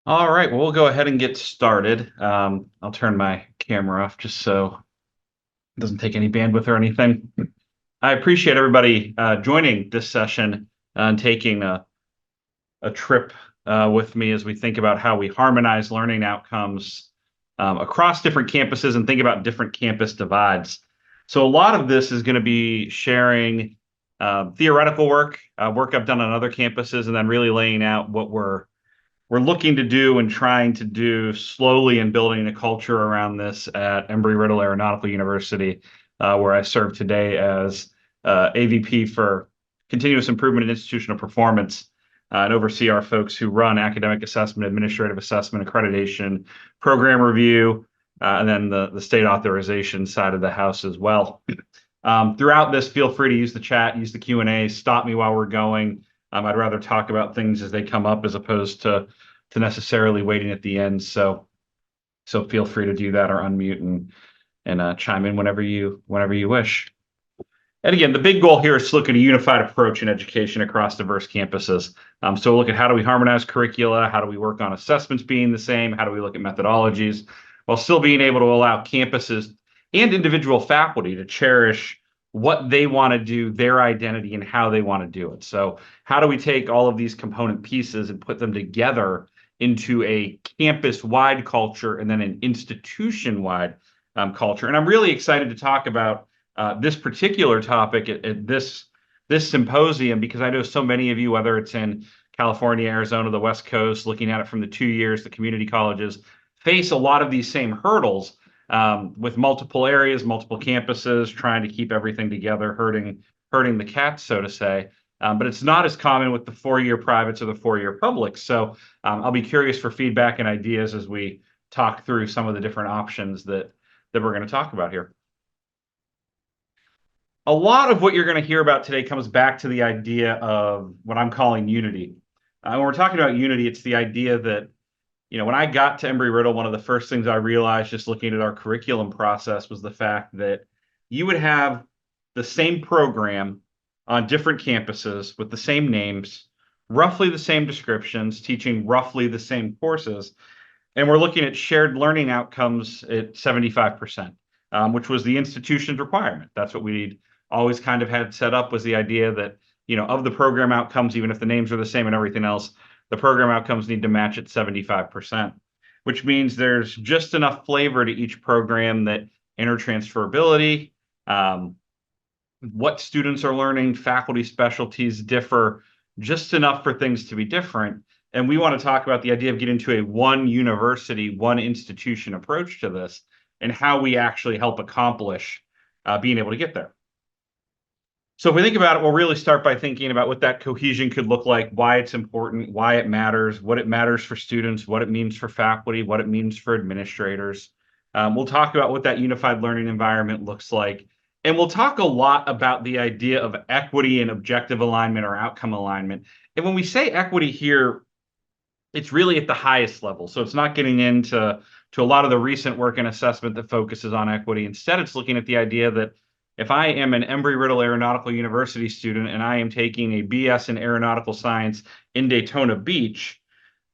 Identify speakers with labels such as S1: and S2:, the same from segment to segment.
S1: All right, well, we'll go ahead and get started. I'll turn my camera off just so it doesn't take any bandwidth or anything. I appreciate everybody joining this session and taking a trip with me as we think about how we harmonize learning outcomes across different campuses and think about different campus divides. So a lot of this is going to be sharing theoretical work I've done on other campuses, and then really laying out what we're looking to do and trying to do slowly and building a culture around this at Embry-Riddle Aeronautical University, where I serve today as AVP for continuous improvement in institutional performance and oversee our folks who run academic assessment, administrative assessment, accreditation, program review, and then the state authorization side of the house as well. Throughout this, feel free to use the chat, use the Q&A, stop me while we're going. I'd rather talk about things as they come up as opposed to necessarily waiting at the end. So feel free to do that or unmute and chime in whenever you wish. And again, the big goal here is to look at a unified approach in education across diverse campuses. So we'll look at how do we harmonize curricula, how do we work on assessments being the same, how do we look at methodologies, while still being able to allow campuses and individual faculty to cherish what they want to do, their identity, and how they want to do it. So how do we take all of these component pieces and put them together into a campus-wide culture and then an institution-wide culture? And I'm really excited to talk about this particular topic at this symposium, because I know so many of you, whether it's in California, Arizona, the West Coast, looking at it from the 2 years, the community colleges face a lot of these same hurdles with multiple areas, multiple campuses, trying to keep everything together, herding the cats, so to say. But it's not as common with the 4-year privates or the 4-year publics. So I'll be curious for feedback and ideas as we talk through some of the different options that we're going to talk about here. A lot of what you're going to hear about today comes back to the idea of what I'm calling unity. When we're talking about unity, it's the idea that, when I got to Embry-Riddle, one of the first things I realized just looking at our curriculum process was the fact that you would have the same program on different campuses with the same names, roughly the same descriptions, teaching roughly the same courses. And we're looking at shared learning outcomes at 75%, which was the institution's requirement. That's what we'd always kind of had set up, was the idea that, of the program outcomes, even if the names are the same and everything else, the program outcomes need to match at 75%, which means there's just enough flavor to each program that intertransferability, what students are learning, faculty specialties differ just enough for things to be different. And we want to talk about the idea of getting to a one university, one institution approach to this and how we actually help accomplish being able to get there. So if we think about it, we'll really start by thinking about what that cohesion could look like, why it's important, why it matters, what it matters for students, what it means for faculty, what it means for administrators. We'll talk about what that unified learning environment looks like. And we'll talk a lot about the idea of equity and objective alignment or outcome alignment. And when we say equity here, it's really at the highest level. So it's not getting into a lot of the recent work and assessment that focuses on equity. Instead, it's looking at the idea that if I am an Embry-Riddle Aeronautical University student and I am taking a BS in aeronautical science in Daytona Beach,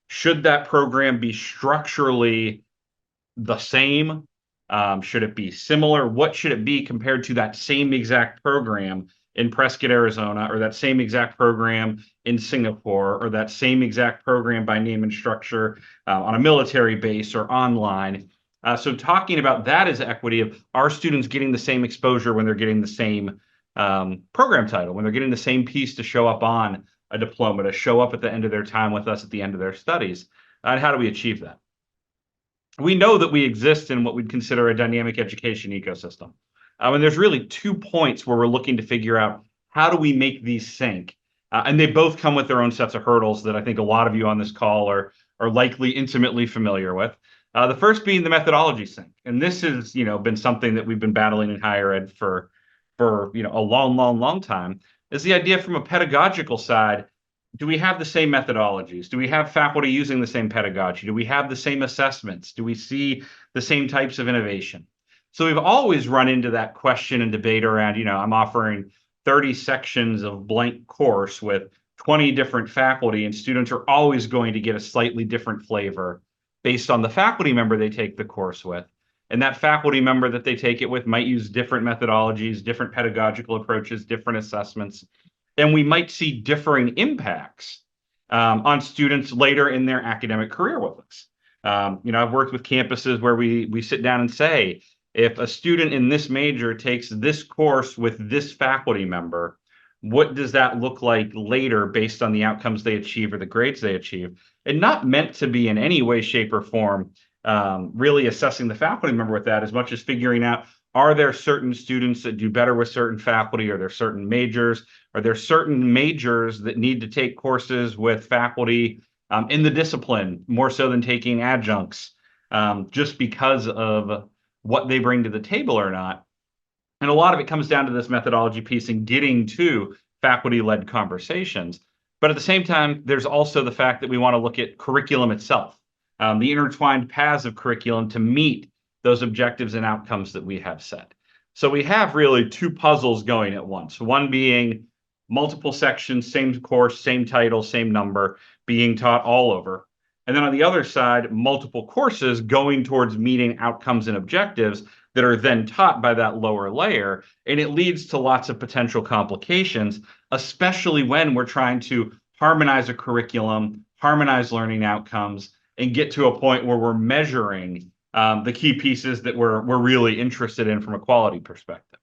S1: should that program be structurally the same? Should it be similar? What should it be compared to that same exact program in Prescott, Arizona, or that same exact program in Singapore, or that same exact program by name and structure on a military base or online? So talking about that as equity of our students getting the same exposure when they're getting the same program title, when they're getting the same piece to show up on a diploma, to show up at the end of their time with us at the end of their studies. And how do we achieve that? We know that we exist in what we'd consider a dynamic education ecosystem. And there's really 2 points where we're looking to figure out how do we make these sync. And they both come with their own sets of hurdles that I think a lot of you on this call are likely intimately familiar with. The first being the methodology sync. And this has, been something that we've been battling in higher ed for a long time, is the idea from a pedagogical side. Do we have the same methodologies? Do we have faculty using the same pedagogy? Do we have the same assessments? Do we see the same types of innovation? So we've always run into that question and debate around, I'm offering 30 sections of blank course with 20 different faculty, and students are always going to get a slightly different flavor based on the faculty member they take the course with. And that faculty member that they take it with might use different methodologies, different pedagogical approaches, different assessments, and we might see differing impacts on students later in their academic career with us. I've worked with campuses where we sit down and say, if a student in this major takes this course with this faculty member, what does that look like later based on the outcomes they achieve or the grades they achieve? And not meant to be in any way, shape, or form really assessing the faculty member with that, as much as figuring out, are there certain students that do better with certain faculty? Are there certain majors? Are there certain majors that need to take courses with faculty in the discipline more so than taking adjuncts just because of what they bring to the table or not? And a lot of it comes down to this methodology piece and getting to faculty-led conversations. But at the same time, there's also the fact that we want to look at curriculum itself, the intertwined paths of curriculum to meet those objectives and outcomes that we have set. So we have really two puzzles going at once, one being multiple sections, same course, same title, same number, being taught all over. And then on the other side, multiple courses going towards meeting outcomes and objectives that are then taught by that lower layer. And it leads to lots of potential complications, especially when we're trying to harmonize a curriculum, harmonize learning outcomes, and get to a point where we're measuring the key pieces that we're really interested in from a quality perspective.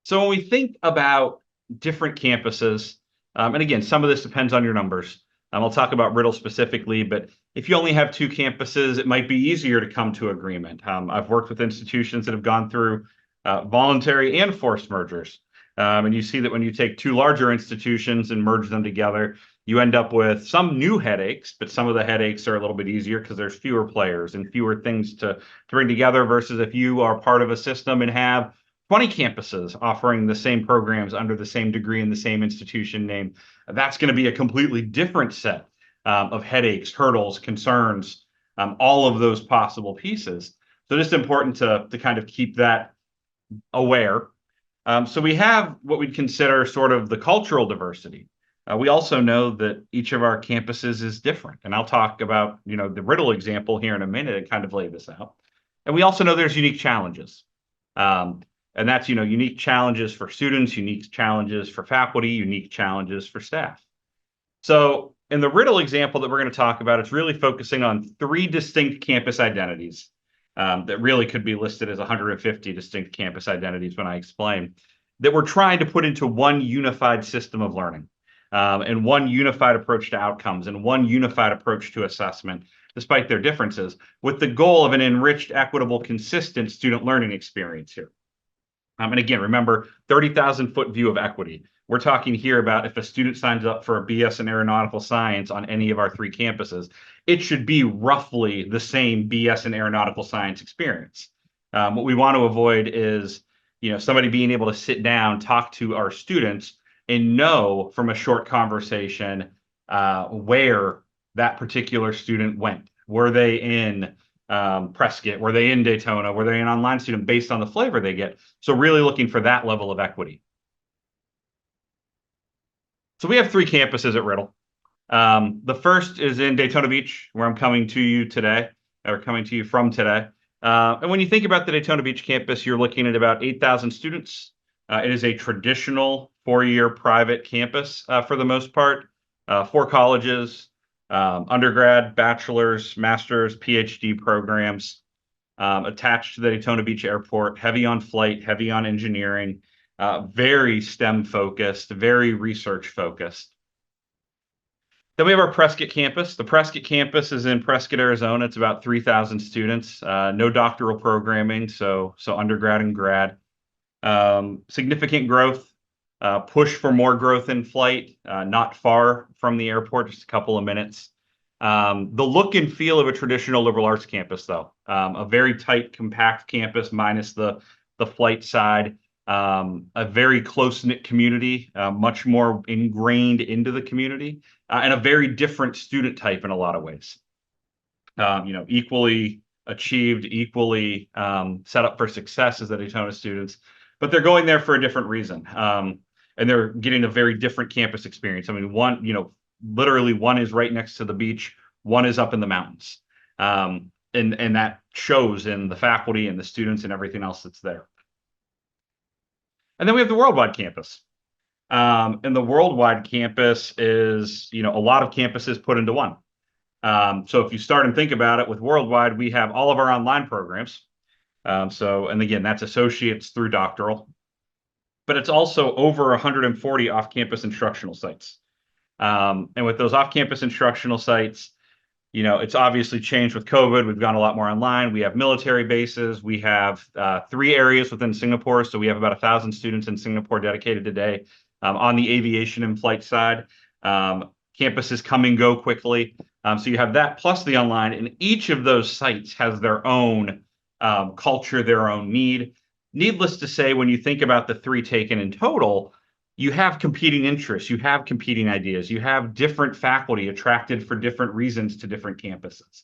S1: So when we think about different campuses, and again, some of this depends on your numbers. I'll talk about Riddle specifically, but if you only have 2 campuses, it might be easier to come to agreement. I've worked with institutions that have gone through voluntary and forced mergers. And you see that when you take 2 larger institutions and merge them together, you end up with some new headaches, but some of the headaches are a little bit easier because there's fewer players and fewer things to bring together versus if you are part of a system and have 20 campuses offering the same programs under the same degree in the same institution name. That's going to be a completely different set of headaches, hurdles, concerns, all of those possible pieces. So just important to kind of keep that aware. So we have what we'd consider sort of the cultural diversity. We also know that each of our campuses is different. And I'll talk about, the Riddle example here in a minute and kind of lay this out. And we also know there's unique challenges. And that's, unique challenges for students, unique challenges for faculty, unique challenges for staff. So in the Riddle example that we're going to talk about, it's really focusing on 3 distinct campus identities that really could be listed as 150 distinct campus identities when I explain, that we're trying to put into one unified system of learning and one unified approach to outcomes and one unified approach to assessment, despite their differences, with the goal of an enriched, equitable, consistent student learning experience here. And again, remember, 30,000-foot view of equity. We're talking here about if a student signs up for a BS in aeronautical science on any of our 3 campuses, it should be roughly the same BS in aeronautical science experience. What we want to avoid is, somebody being able to sit down, talk to our students, and know from a short conversation where that particular student went. Were they in Prescott? Were they in Daytona? Were they an online student based on the flavor they get? So really looking for that level of equity. So we have 3 campuses at Riddle. The first is in Daytona Beach, where I'm coming to you today, or coming to you from today. And when you think about the Daytona Beach campus, you're looking at about 8,000 students. It is a traditional 4-year private campus for the most part, 4 colleges, undergrad, bachelor's, master's, PhD programs attached to the Daytona Beach Airport, heavy on flight, heavy on engineering, very STEM focused, very research focused. Then we have our Prescott campus. The Prescott campus is in Prescott, Arizona. It's about 3,000 students, no doctoral programming, so undergrad and grad. Significant growth, push for more growth in flight, not far from the airport, just a couple of minutes. The look and feel of a traditional liberal arts campus, though, a very tight, compact campus minus the flight side, a very close-knit community, much more ingrained into the community, and a very different student type in a lot of ways. Equally achieved, equally set up for success as the Daytona students, but they're going there for a different reason. And they're getting a very different campus experience. I mean, one, literally one is right next to the beach, one is up in the mountains. And that shows in the faculty and the students and everything else that's there. And then we have the worldwide campus. And the worldwide campus is, a lot of campuses put into one. So if you start and think about it, with worldwide, we have all of our online programs. And again, that's associates through doctoral, but it's also over 140 off-campus instructional sites. And with those off-campus instructional sites, it's obviously changed with COVID. We've gone a lot more online. We have military bases. We have 3 areas within Singapore. So we have about 1,000 students in Singapore dedicated today on the aviation and flight side. Campuses come and go quickly. So you have that plus the online, and each of those sites has their own culture, their own need. Needless to say, when you think about the 3 taken in total, you have competing interests, you have competing ideas, you have different faculty attracted for different reasons to different campuses.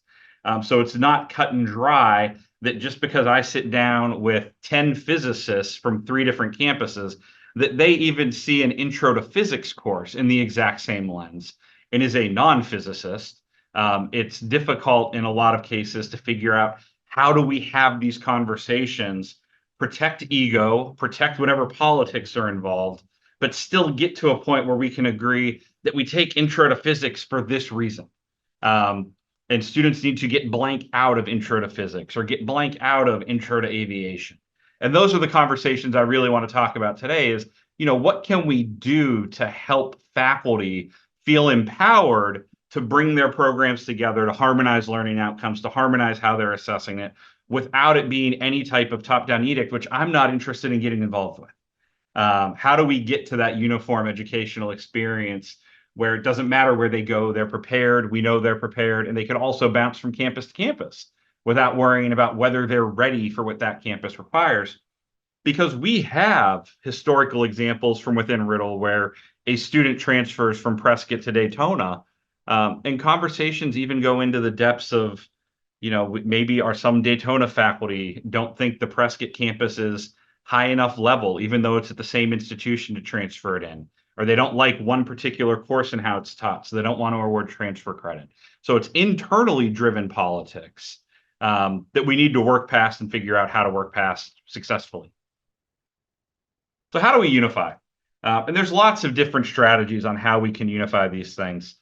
S1: So it's not cut and dry that just because I sit down with 10 physicists from 3 different campuses, that they even see an intro to physics course in the exact same lens. And as a non-physicist, it's difficult in a lot of cases to figure out, how do we have these conversations, protect ego, protect whatever politics are involved, but still get to a point where we can agree that we take intro to physics for this reason. And students need to get blank out of intro to physics or get blank out of intro to aviation. And those are the conversations I really want to talk about today is, what can we do to help faculty feel empowered to bring their programs together, to harmonize learning outcomes, to harmonize how they're assessing it, without it being any type of top-down edict, which I'm not interested in getting involved with. How do we get to that uniform educational experience where it doesn't matter where they go, they're prepared, we know they're prepared, and they can also bounce from campus to campus without worrying about whether they're ready for what that campus requires? Because we have historical examples from within Riddle where a student transfers from Prescott to Daytona, and conversations even go into the depths of, maybe some Daytona faculty don't think the Prescott campus is high enough level, even though it's at the same institution to transfer it in, or they don't like one particular course and how it's taught, so they don't want to award transfer credit. So it's internally driven politics that we need to work past and figure out how to work past successfully. So how do we unify? And there's lots of different strategies on how we can unify these things.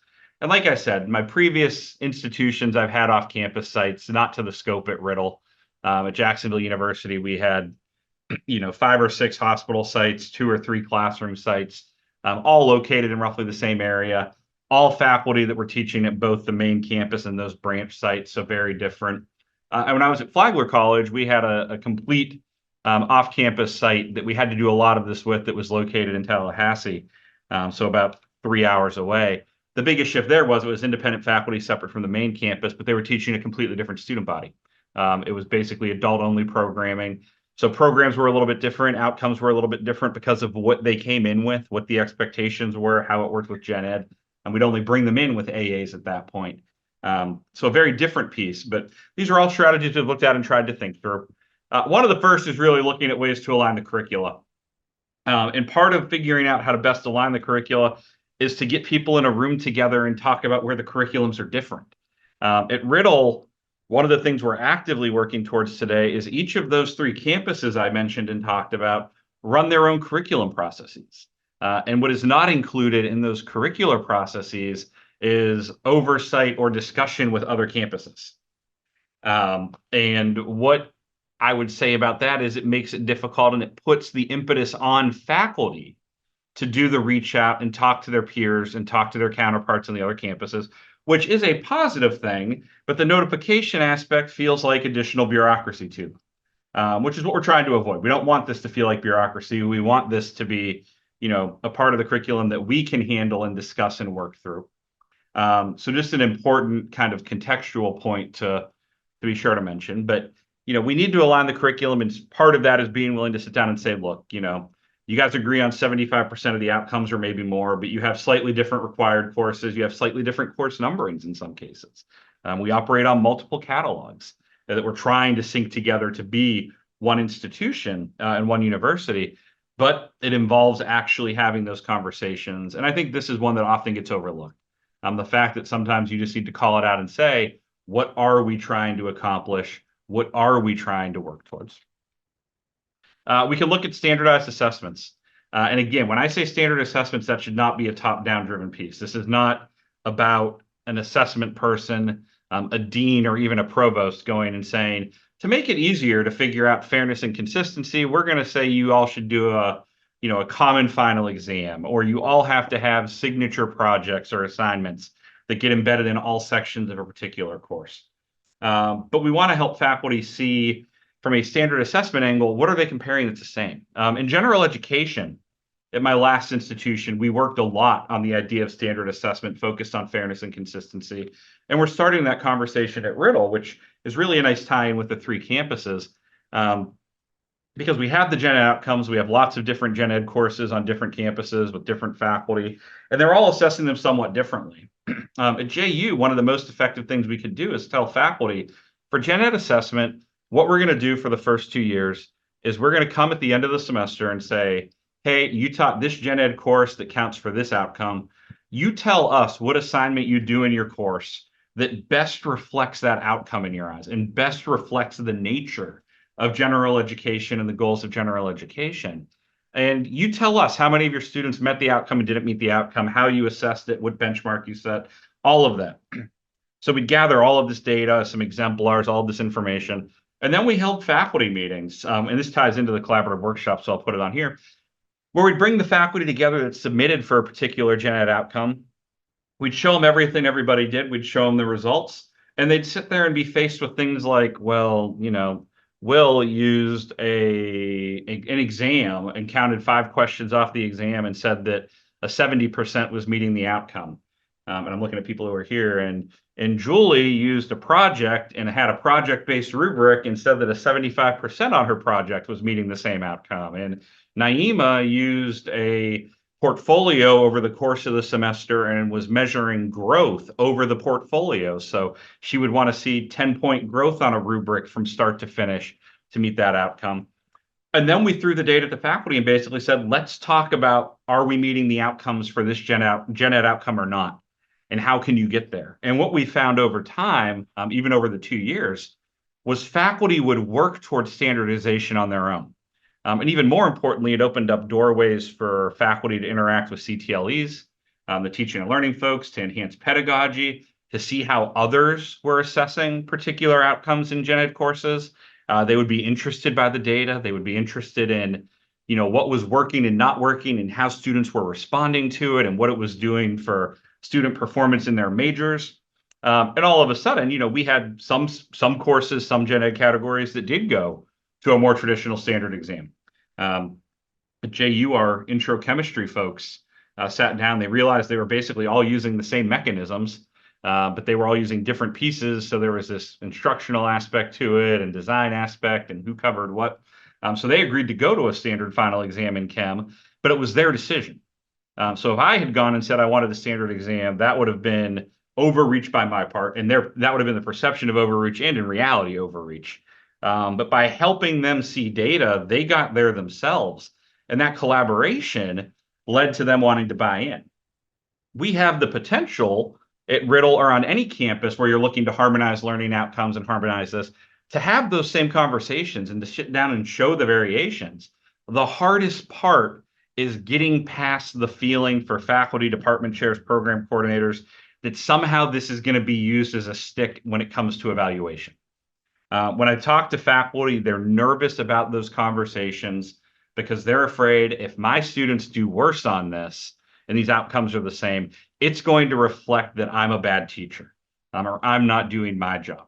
S1: And like I said, my previous institutions, I've had off-campus sites, not to the scope at Riddle. At Jacksonville University, we had 5 or 6 hospital sites, 2 or 3 classroom sites, all located in roughly the same area, all faculty that were teaching at both the main campus and those branch sites, so very different. And when I was at Flagler College, we had a complete off-campus site that we had to do a lot of this with that was located in Tallahassee, so about 3 hours away. The biggest shift there was it was independent faculty separate from the main campus, but they were teaching a completely different student body. It was basically adult-only programming. So programs were a little bit different, outcomes were a little bit different because of what they came in with, what the expectations were, how it worked with gen ed. And we'd only bring them in with AAs at that point. So a very different piece, but these are all strategies we've looked at and tried to think through. One of the first is really looking at ways to align the curricula. And part of figuring out how to best align the curricula is to get people in a room together and talk about where the curriculums are different. At Riddle, one of the things we're actively working towards today is each of those 3 campuses I mentioned and talked about run their own curriculum processes. And what is not included in those curricular processes is oversight or discussion with other campuses. And what I would say about that is it makes it difficult and it puts the impetus on faculty to do the reach out and talk to their peers and talk to their counterparts on the other campuses, which is a positive thing, but the notification aspect feels like additional bureaucracy too, which is what we're trying to avoid. We don't want this to feel like bureaucracy. We want this to be, a part of the curriculum that we can handle and discuss and work through. So just an important kind of contextual point to be sure to mention. But, we need to align the curriculum, and part of that is being willing to sit down and say, look, you guys agree on 75% of the outcomes or maybe more, but you have slightly different required courses. You have slightly different course numberings in some cases. We operate on multiple catalogs that we're trying to sync together to be one institution and one university, but it involves actually having those conversations. And I think this is one that often gets overlooked. The fact that sometimes you just need to call it out and say, what are we trying to accomplish? What are we trying to work towards? We can look at standardized assessments. And again, when I say standard assessments, that should not be a top-down driven piece. This is not about an assessment person, a dean, or even a provost going and saying, to make it easier to figure out fairness and consistency, we're going to say you all should do a common final exam, or you all have to have signature projects or assignments that get embedded in all sections of a particular course. But we want to help faculty see from a standard assessment angle, what are they comparing that's the same? In general education, at my last institution, we worked a lot on the idea of standard assessment focused on fairness and consistency. And we're starting that conversation at Riddle, which is really a nice tie-in with the 3 campuses. Because we have the gen ed outcomes, we have lots of different gen ed courses on different campuses with different faculty, and they're all assessing them somewhat differently. At JU, one of the most effective things we could do is tell faculty, for gen ed assessment, what we're going to do for the first 2 years is we're going to come at the end of the semester and say, hey, you taught this gen ed course that counts for this outcome. You tell us what assignment you do in your course that best reflects that outcome in your eyes and best reflects the nature of general education and the goals of general education. And you tell us how many of your students met the outcome and didn't meet the outcome, how you assessed it, what benchmark you set, all of that. So we'd gather all of this data, some exemplars, all of this information. And then we held faculty meetings, and this ties into the collaborative workshop, so I'll put it on here, where we'd bring the faculty together that submitted for a particular gen ed outcome. We'd show them everything everybody did. We'd show them the results, and they'd sit there and be faced with things like, well, Will used an exam and counted 5 questions off the exam and said that a 70% was meeting the outcome. And I'm looking at people who are here, and Julie used a project and had a project-based rubric and said that a 75% on her project was meeting the same outcome. And Naima used a portfolio over the course of the semester and was measuring growth over the portfolio. So she would want to see 10-point growth on a rubric from start to finish to meet that outcome. And then we threw the data at the faculty and basically said, let's talk about, are we meeting the outcomes for this gen ed outcome or not? And how can you get there? And what we found over time, even over the 2 years, was faculty would work towards standardization on their own. And even more importantly, it opened up doorways for faculty to interact with CTLEs, the teaching and learning folks, to enhance pedagogy, to see how others were assessing particular outcomes in gen ed courses. They would be interested by the data. They would be interested in, what was working and not working and how students were responding to it and what it was doing for student performance in their majors. And all of a sudden, we had some courses, some gen ed categories that did go to a more traditional standard exam. At JU, our intro chemistry folks sat down. They realized they were basically all using the same mechanisms, but they were all using different pieces. So there was this instructional aspect to it and design aspect and who covered what. So they agreed to go to a standard final exam in chem, but it was their decision. So if I had gone and said I wanted a standard exam, that would have been overreach by my part, and that would have been the perception of overreach and in reality overreach. But by helping them see data, they got there themselves, and that collaboration led to them wanting to buy in. We have the potential at Riddle or on any campus where you're looking to harmonize learning outcomes and harmonize this, to have those same conversations and to sit down and show the variations. The hardest part is getting past the feeling for faculty, department chairs, program coordinators, that somehow this is going to be used as a stick when it comes to evaluation. When I talk to faculty, they're nervous about those conversations because they're afraid if my students do worse on this and these outcomes are the same, it's going to reflect that I'm a bad teacher or I'm not doing my job.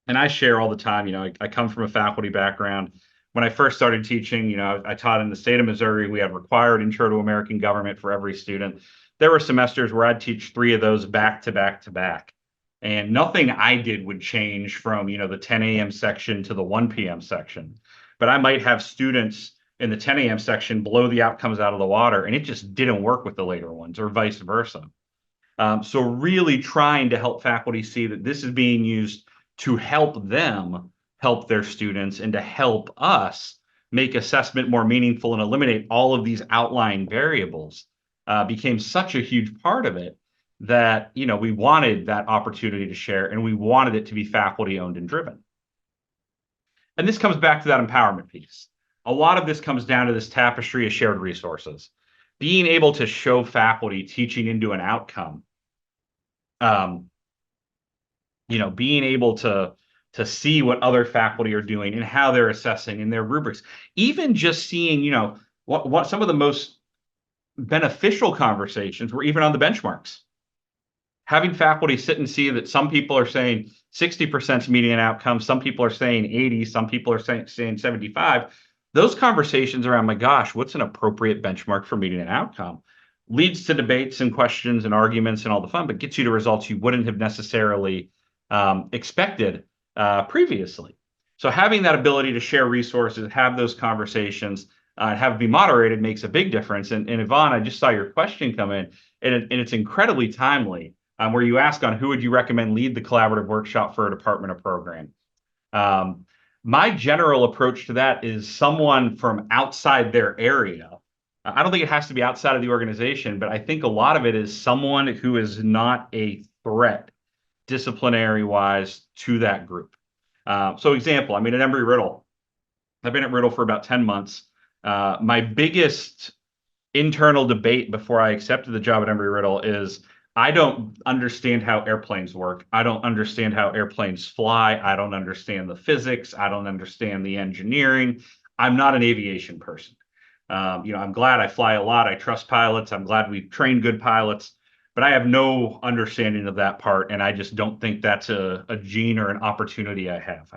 S1: And I share all the time, I come from a faculty background. When I first started teaching, I taught in the state of Missouri. We had required intro to American government for every student. There were semesters where I'd teach 3 of those back to back to back. And nothing I did would change from, the 10 a.m. section to the 1 p.m. section. But I might have students in the 10 a.m. section blow the outcomes out of the water, and it just didn't work with the later ones, or vice versa. So really trying to help faculty see that this is being used to help them help their students and to help us make assessment more meaningful and eliminate all of these outlying variables became such a huge part of it that, we wanted that opportunity to share, and we wanted it to be faculty owned and driven. And this comes back to that empowerment piece. A lot of this comes down to this tapestry of shared resources. Being able to show faculty teaching into an outcome, being able to see what other faculty are doing and how they're assessing in their rubrics. Even just seeing, what some of the most beneficial conversations were even on the benchmarks. Having faculty sit and see that some people are saying 60% median outcome, some people are saying 80, some people are saying 75. Those conversations around, my gosh, what's an appropriate benchmark for median outcome leads to debates and questions and arguments and all the fun, but gets you to results you wouldn't have necessarily expected previously. So having that ability to share resources, have those conversations, and have it be moderated makes a big difference. And Yvonne, I just saw your question come in, and it's incredibly timely, where you ask on who would you recommend lead the collaborative workshop for a department or program. My general approach to that is someone from outside their area. I don't think it has to be outside of the organization, but I think a lot of it is someone who is not a threat disciplinary-wise to that group. So example, at Embry-Riddle, I've been at Riddle for about 10 months. My biggest internal debate before I accepted the job at Embry-Riddle is I don't understand how airplanes work. I don't understand how airplanes fly. I don't understand the physics. I don't understand the engineering. I'm not an aviation person. I'm glad I fly a lot. I trust pilots. I'm glad we train good pilots, but I have no understanding of that part. And I just don't think that's a gene or an opportunity I have.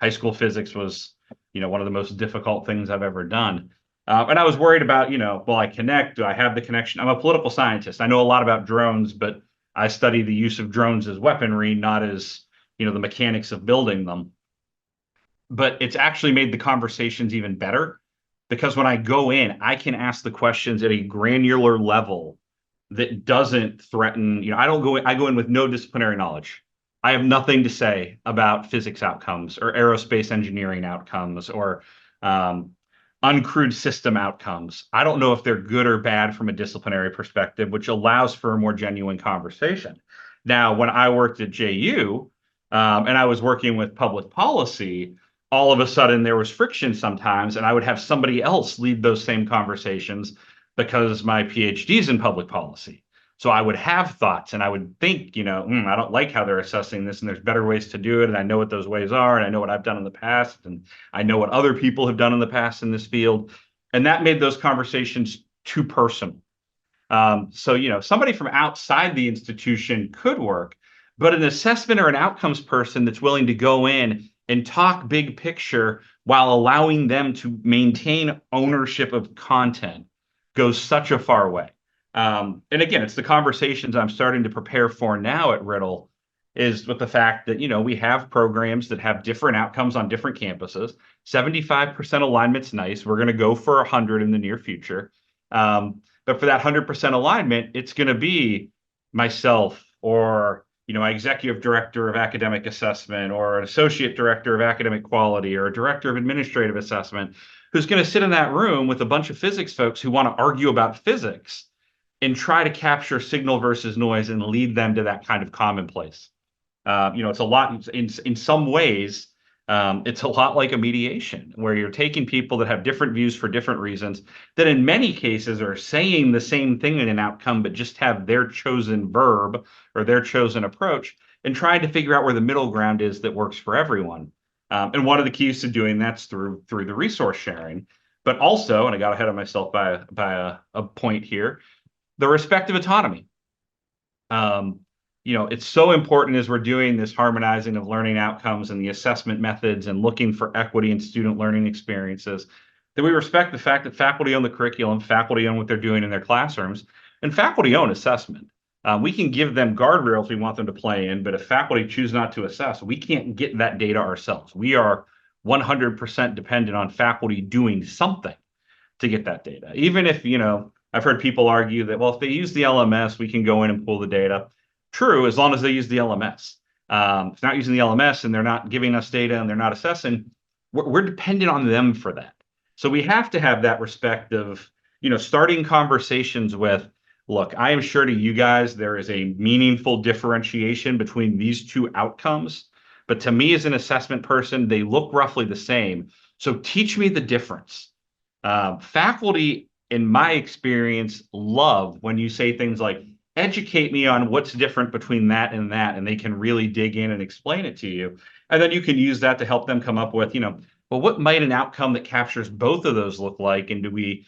S1: High school physics was, one of the most difficult things I've ever done. And I was worried about, will I connect? Do I have the connection? I'm a political scientist. I know a lot about drones, but I study the use of drones as weaponry, not as, the mechanics of building them. But it's actually made the conversations even better because when I go in, I can ask the questions at a granular level that doesn't threaten, I go in with no disciplinary knowledge. I have nothing to say about physics outcomes or aerospace engineering outcomes or uncrewed system outcomes. I don't know if they're good or bad from a disciplinary perspective, which allows for a more genuine conversation. Now, when I worked at JU and I was working with public policy, all of a sudden there was friction sometimes, and I would have somebody else lead those same conversations because my PhD is in public policy. So I would have thoughts and I would think, I don't like how they're assessing this and there's better ways to do it. And I know what those ways are. And I know what I've done in the past. And I know what other people have done in the past in this field. And that made those conversations too personal. So, somebody from outside the institution could work, but an assessment or an outcomes person that's willing to go in and talk big picture while allowing them to maintain ownership of content goes such a far way. And again, it's the conversations I'm starting to prepare for now at Riddle is with the fact that, we have programs that have different outcomes on different campuses. 75% alignment's nice. We're going to go for 100 in the near future. But for that 100% alignment, it's going to be myself or, my executive director of academic assessment or an associate director of academic quality or a director of administrative assessment who's going to sit in that room with a bunch of physics folks who want to argue about physics and try to capture signal versus noise and lead them to that kind of commonplace. It's a lot in some ways, it's a lot like a mediation where you're taking people that have different views for different reasons that in many cases are saying the same thing in an outcome, but just have their chosen verb or their chosen approach and trying to figure out where the middle ground is that works for everyone. And one of the keys to doing that's through the resource sharing, but also, and I got ahead of myself by a point here, the respective autonomy. It's so important as we're doing this harmonizing of learning outcomes and the assessment methods and looking for equity in student learning experiences that we respect the fact that faculty own the curriculum, faculty own what they're doing in their classrooms, and faculty own assessment. We can give them guardrails we want them to play in, but if faculty choose not to assess, we can't get that data ourselves. We are 100% dependent on faculty doing something to get that data. Even if, I've heard people argue that, well, if they use the LMS, we can go in and pull the data. True, as long as they use the LMS. if they're not using the LMS and they're not giving us data and they're not assessing, we're dependent on them for that. So we have to have that respect of, starting conversations with, look, I am sure to you guys there is a meaningful differentiation between these two outcomes. But to me, as an assessment person, they look roughly the same. So teach me the difference. Faculty, in my experience, love when you say things like, educate me on what's different between that, and they can really dig in and explain it to you. And then you can use that to help them come up with, well, what might an outcome that captures both of those look like? And do we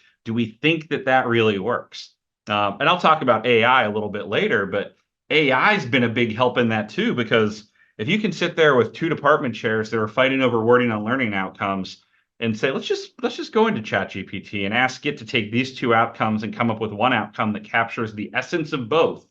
S1: think that that really works? And I'll talk about AI a little bit later, but AI's been a big help in that too, because if you can sit there with two department chairs that are fighting over wording on learning outcomes and say, let's just go into ChatGPT and ask it to take these two outcomes and come up with one outcome that captures the essence of both,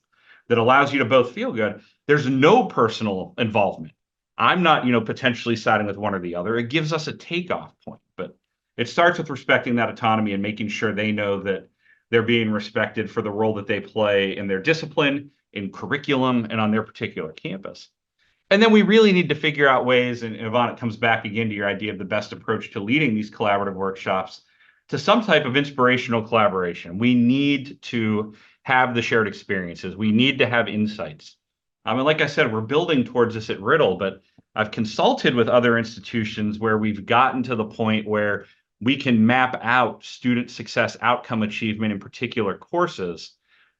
S1: that allows you to both feel good. There's no personal involvement. I'm not, potentially siding with one or the other. It gives us a takeoff point, but it starts with respecting that autonomy and making sure they know that they're being respected for the role that they play in their discipline, in curriculum, and on their particular campus. And then we really need to figure out ways, and Yvonne, it comes back again to your idea of the best approach to leading these collaborative workshops, to some type of inspirational collaboration. We need to have the shared experiences. We need to have insights. And like I said, we're building towards this at Riddle, but I've consulted with other institutions where we've gotten to the point where we can map out student success outcome achievement in particular courses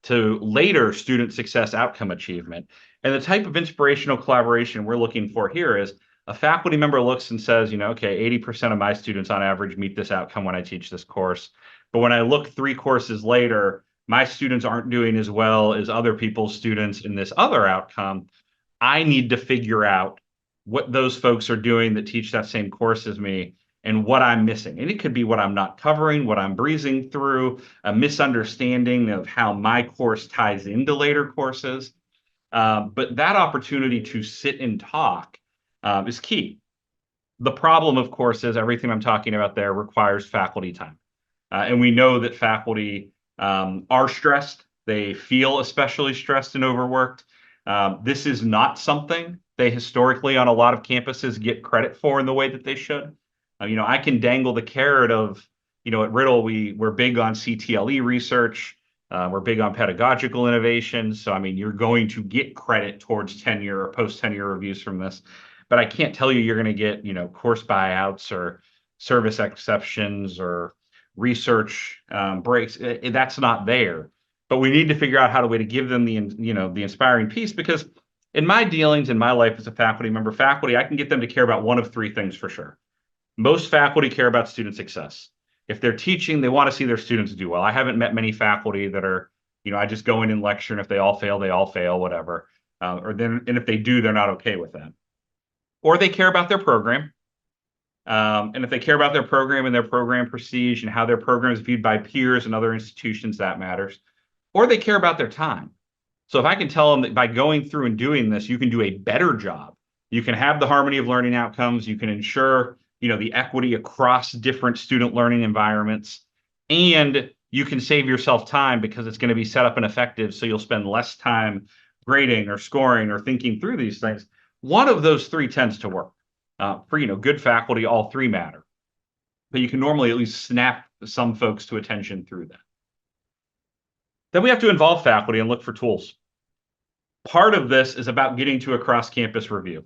S1: to later student success outcome achievement. And the type of inspirational collaboration we're looking for here is a faculty member looks and says, okay, 80% of my students on average meet this outcome when I teach this course. But when I look 3 courses later, my students aren't doing as well as other people's students in this other outcome. I need to figure out what those folks are doing that teach that same course as me and what I'm missing. And it could be what I'm not covering, what I'm breezing through, a misunderstanding of how my course ties into later courses. But that opportunity to sit and talk is key. The problem, of course, is everything I'm talking about there requires faculty time. And we know that faculty are stressed. They feel especially stressed and overworked. This is not something they historically on a lot of campuses get credit for in the way that they should. I can dangle the carrot of, at Riddle, we're big on CTLE research. We're big on pedagogical innovation. So, you're going to get credit towards tenure or post-tenure reviews from this. But I can't tell you're going to get, course buyouts or service exceptions or research breaks. That's not there. But we need to figure out how to give them the inspiring piece, because in my dealings, in my life as a faculty member, I can get them to care about one of 3 things for sure. Most faculty care about student success. If they're teaching, they want to see their students do well. I haven't met many faculty that are, I just go in and lecture, and if they all fail, whatever. And if they do, they're not okay with that. Or they care about their program. And if they care about their program and their program prestige and how their program is viewed by peers and other institutions, that matters. Or they care about their time. So if I can tell them that by going through and doing this, you can do a better job. You can have the harmony of learning outcomes. You can ensure the equity across different student learning environments, and you can save yourself time because it's going to be set up and effective. So you'll spend less time grading or scoring or thinking through these things. One of those 3 tends to work. For good faculty, all 3 matter, but you can normally at least snap some folks to attention through that. Then we have to involve faculty and look for tools. Part of this is about getting to a cross-campus review.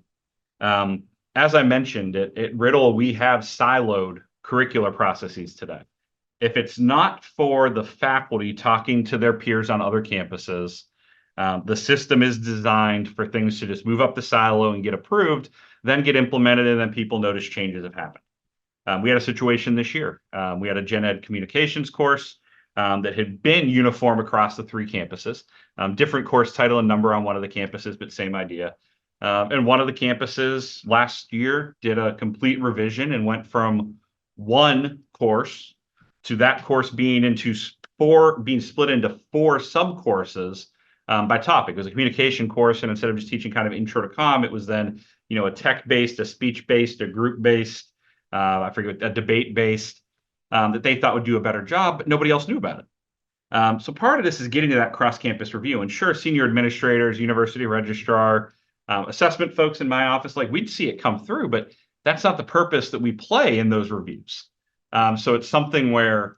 S1: As I mentioned, at Riddle, we have siloed curricular processes today. If it's not for the faculty talking to their peers on other campuses, the system is designed for things to just move up the silo and get approved, then get implemented, and then people notice changes have happened. We had a situation this year. We had a gen ed communications course that had been uniform across the 3 campuses, different course title and number on one of the campuses, but same idea. And one of the campuses last year did a complete revision and went from 1 course to that course being split into 4 sub-courses by topic. It was a communication course, and instead of just teaching kind of intro to comm, it was then, a tech-based, a speech-based, a group-based, a debate-based, that they thought would do a better job, but nobody else knew about it. So part of this is getting to that cross-campus review. And sure, senior administrators, university registrar, Assessment folks in my office, like we'd see it come through, but that's not the purpose that we play in those reviews. So it's something where,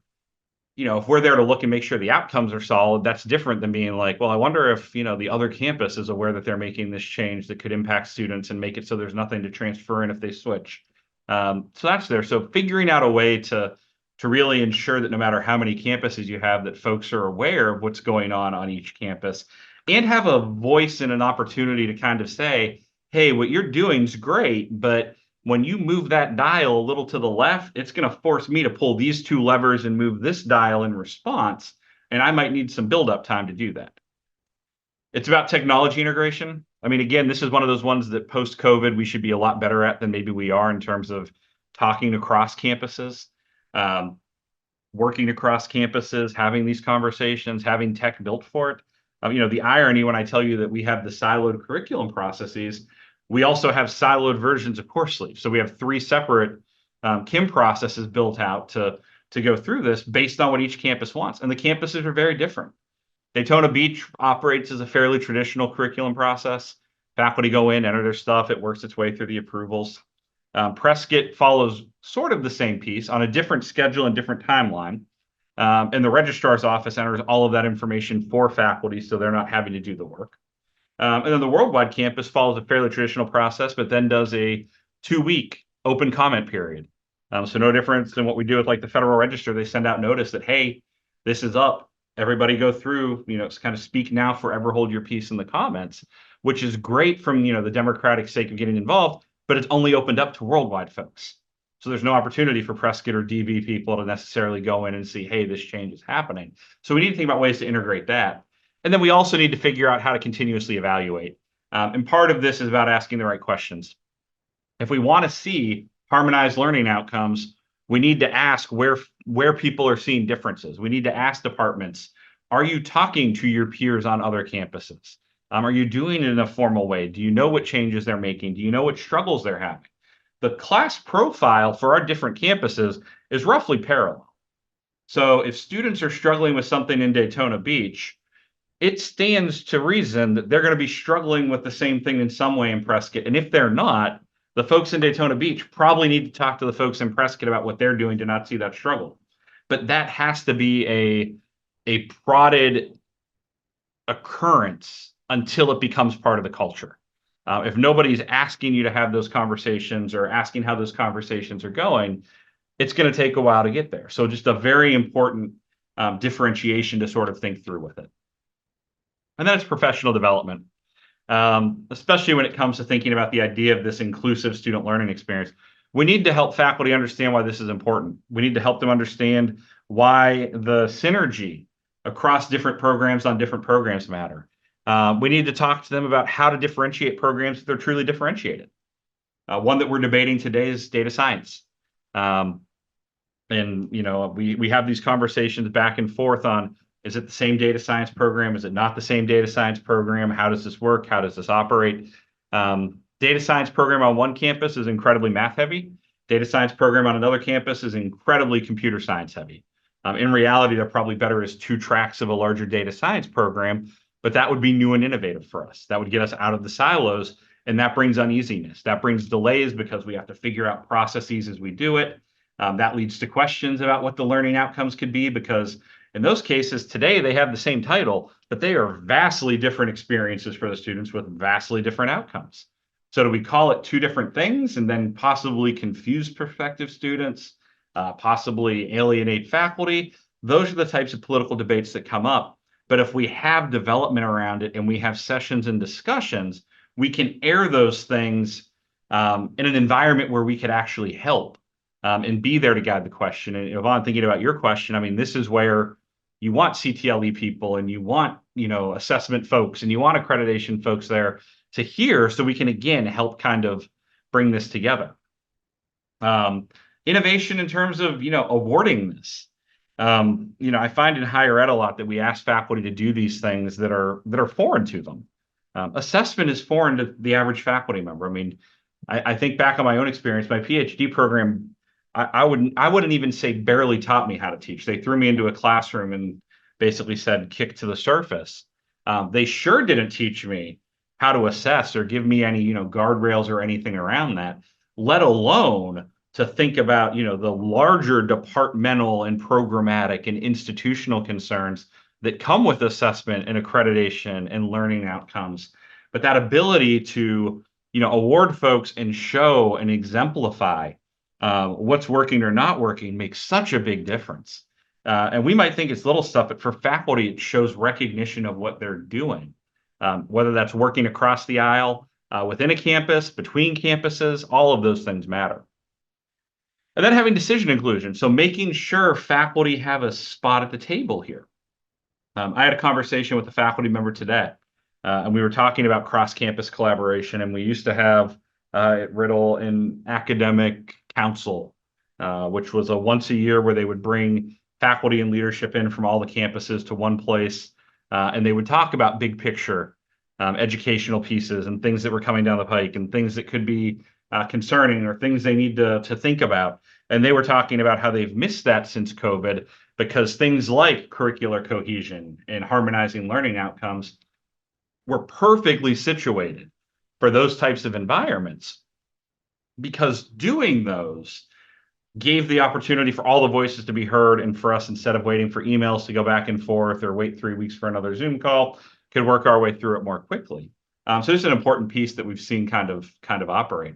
S1: if we're there to look and make sure the outcomes are solid, that's different than being like, well, I wonder if, the other campus is aware that they're making this change that could impact students and make it so there's nothing to transfer in if they switch. So that's there. So figuring out a way to really ensure that no matter how many campuses you have, that folks are aware of what's going on each campus and have a voice and an opportunity to kind of say, hey, what you're doing is great, but when you move that dial a little to the left, it's going to force me to pull these two levers and move this dial in response. And I might need some build-up time to do that. It's about technology integration. I mean, again, this is one of those ones that post-COVID, we should be a lot better at than maybe we are in terms of talking across campuses, working across campuses, having these conversations, having tech built for it. The irony when I tell you that we have the siloed curriculum processes, we also have siloed versions of course sleeves. So we have 3 separate KIM processes built out to go through this based on what each campus wants. And the campuses are very different. Daytona Beach operates as a fairly traditional curriculum process. Faculty go in, enter their stuff, it works its way through the approvals. Prescott follows sort of the same piece on a different schedule and different timeline. And the registrar's office enters all of that information for faculty, so they're not having to do the work. And then the worldwide campus follows a fairly traditional process, but then does a 2-week open comment period. So no difference than what we do with like the Federal Register. They send out notice that, hey, this is up. Everybody go through, it's kind of speak now, forever hold your peace in the comments, which is great from, the democratic sake of getting involved, but it's only opened up to worldwide folks. So there's no opportunity for Prescott or DV people to necessarily go in and see, hey, this change is happening. So we need to think about ways to integrate that. And then we also need to figure out how to continuously evaluate. And part of this is about asking the right questions. If we want to see harmonized learning outcomes, we need to ask where people are seeing differences. We need to ask departments, are you talking to your peers on other campuses? Are you doing it in a formal way? Do you know what changes they're making? Do you know what struggles they're having? The class profile for our different campuses is roughly parallel. So if students are struggling with something in Daytona Beach, it stands to reason that they're going to be struggling with the same thing in some way in Prescott. And if they're not, the folks in Daytona Beach probably need to talk to the folks in Prescott about what they're doing to not see that struggle. But that has to be a prodded occurrence until it becomes part of the culture. If nobody's asking you to have those conversations or asking how those conversations are going, it's going to take a while to get there. So just a very important differentiation to sort of think through with it. And then it's professional development, especially when it comes to thinking about the idea of this inclusive student learning experience. We need to help faculty understand why this is important. We need to help them understand why the synergy across different programs on different programs matter. We need to talk to them about how to differentiate programs if they're truly differentiated. One that we're debating today is data science. And, we have these conversations back and forth on, is it the same data science program? Is it not the same data science program? How does this work? How does this operate? Data science program on one campus is incredibly math heavy. Data science program on another campus is incredibly computer science heavy. In reality, they're probably better as 2 tracks of a larger data science program, but that would be new and innovative for us. That would get us out of the silos, and that brings uneasiness. That brings delays because we have to figure out processes as we do it. That leads to questions about what the learning outcomes could be, because in those cases today, they have the same title, but they are vastly different experiences for the students with vastly different outcomes. So do we call it 2 different things and then possibly confuse prospective students, possibly alienate faculty? Those are the types of political debates that come up. But if we have development around it and we have sessions and discussions, we can air those things in an environment where we could actually help and be there to guide the question. And Yvonne, thinking about your question, I mean, this is where you want CTLE people and you want, assessment folks and you want accreditation folks there to hear, so we can, again, help kind of bring this together. Innovation in terms of, awarding this. I find in higher ed a lot that we ask faculty to do these things that are foreign to them. Assessment is foreign to the average faculty member. I mean, I think back on my own experience, my PhD program, I wouldn't even say barely taught me how to teach. They threw me into a classroom and basically said, kick to the surface. They sure didn't teach me how to assess or give me any, guardrails or anything around that, let alone to think about, the larger departmental and programmatic and institutional concerns that come with assessment and accreditation and learning outcomes. But that ability to, award folks and show and exemplify what's working or not working makes such a big difference. And we might think it's little stuff, but for faculty, it shows recognition of what they're doing, whether that's working across the aisle, within a campus, between campuses, all of those things matter. And then having decision inclusion. So making sure faculty have a spot at the table here. I had a conversation with a faculty member today, and we were talking about cross-campus collaboration, and we used to have at Riddle an academic council, which was a once a year where they would bring faculty and leadership in from all the campuses to one place, and they would talk about big picture educational pieces and things that were coming down the pike and things that could be concerning or things they need to think about. And they were talking about how they've missed that since COVID because things like curricular cohesion and harmonizing learning outcomes were perfectly situated for those types of environments, because doing those gave the opportunity for all the voices to be heard, and for us, instead of waiting for emails to go back and forth or wait 3 weeks for another Zoom call, could work our way through it more quickly. So this is an important piece that we've seen kind of operate.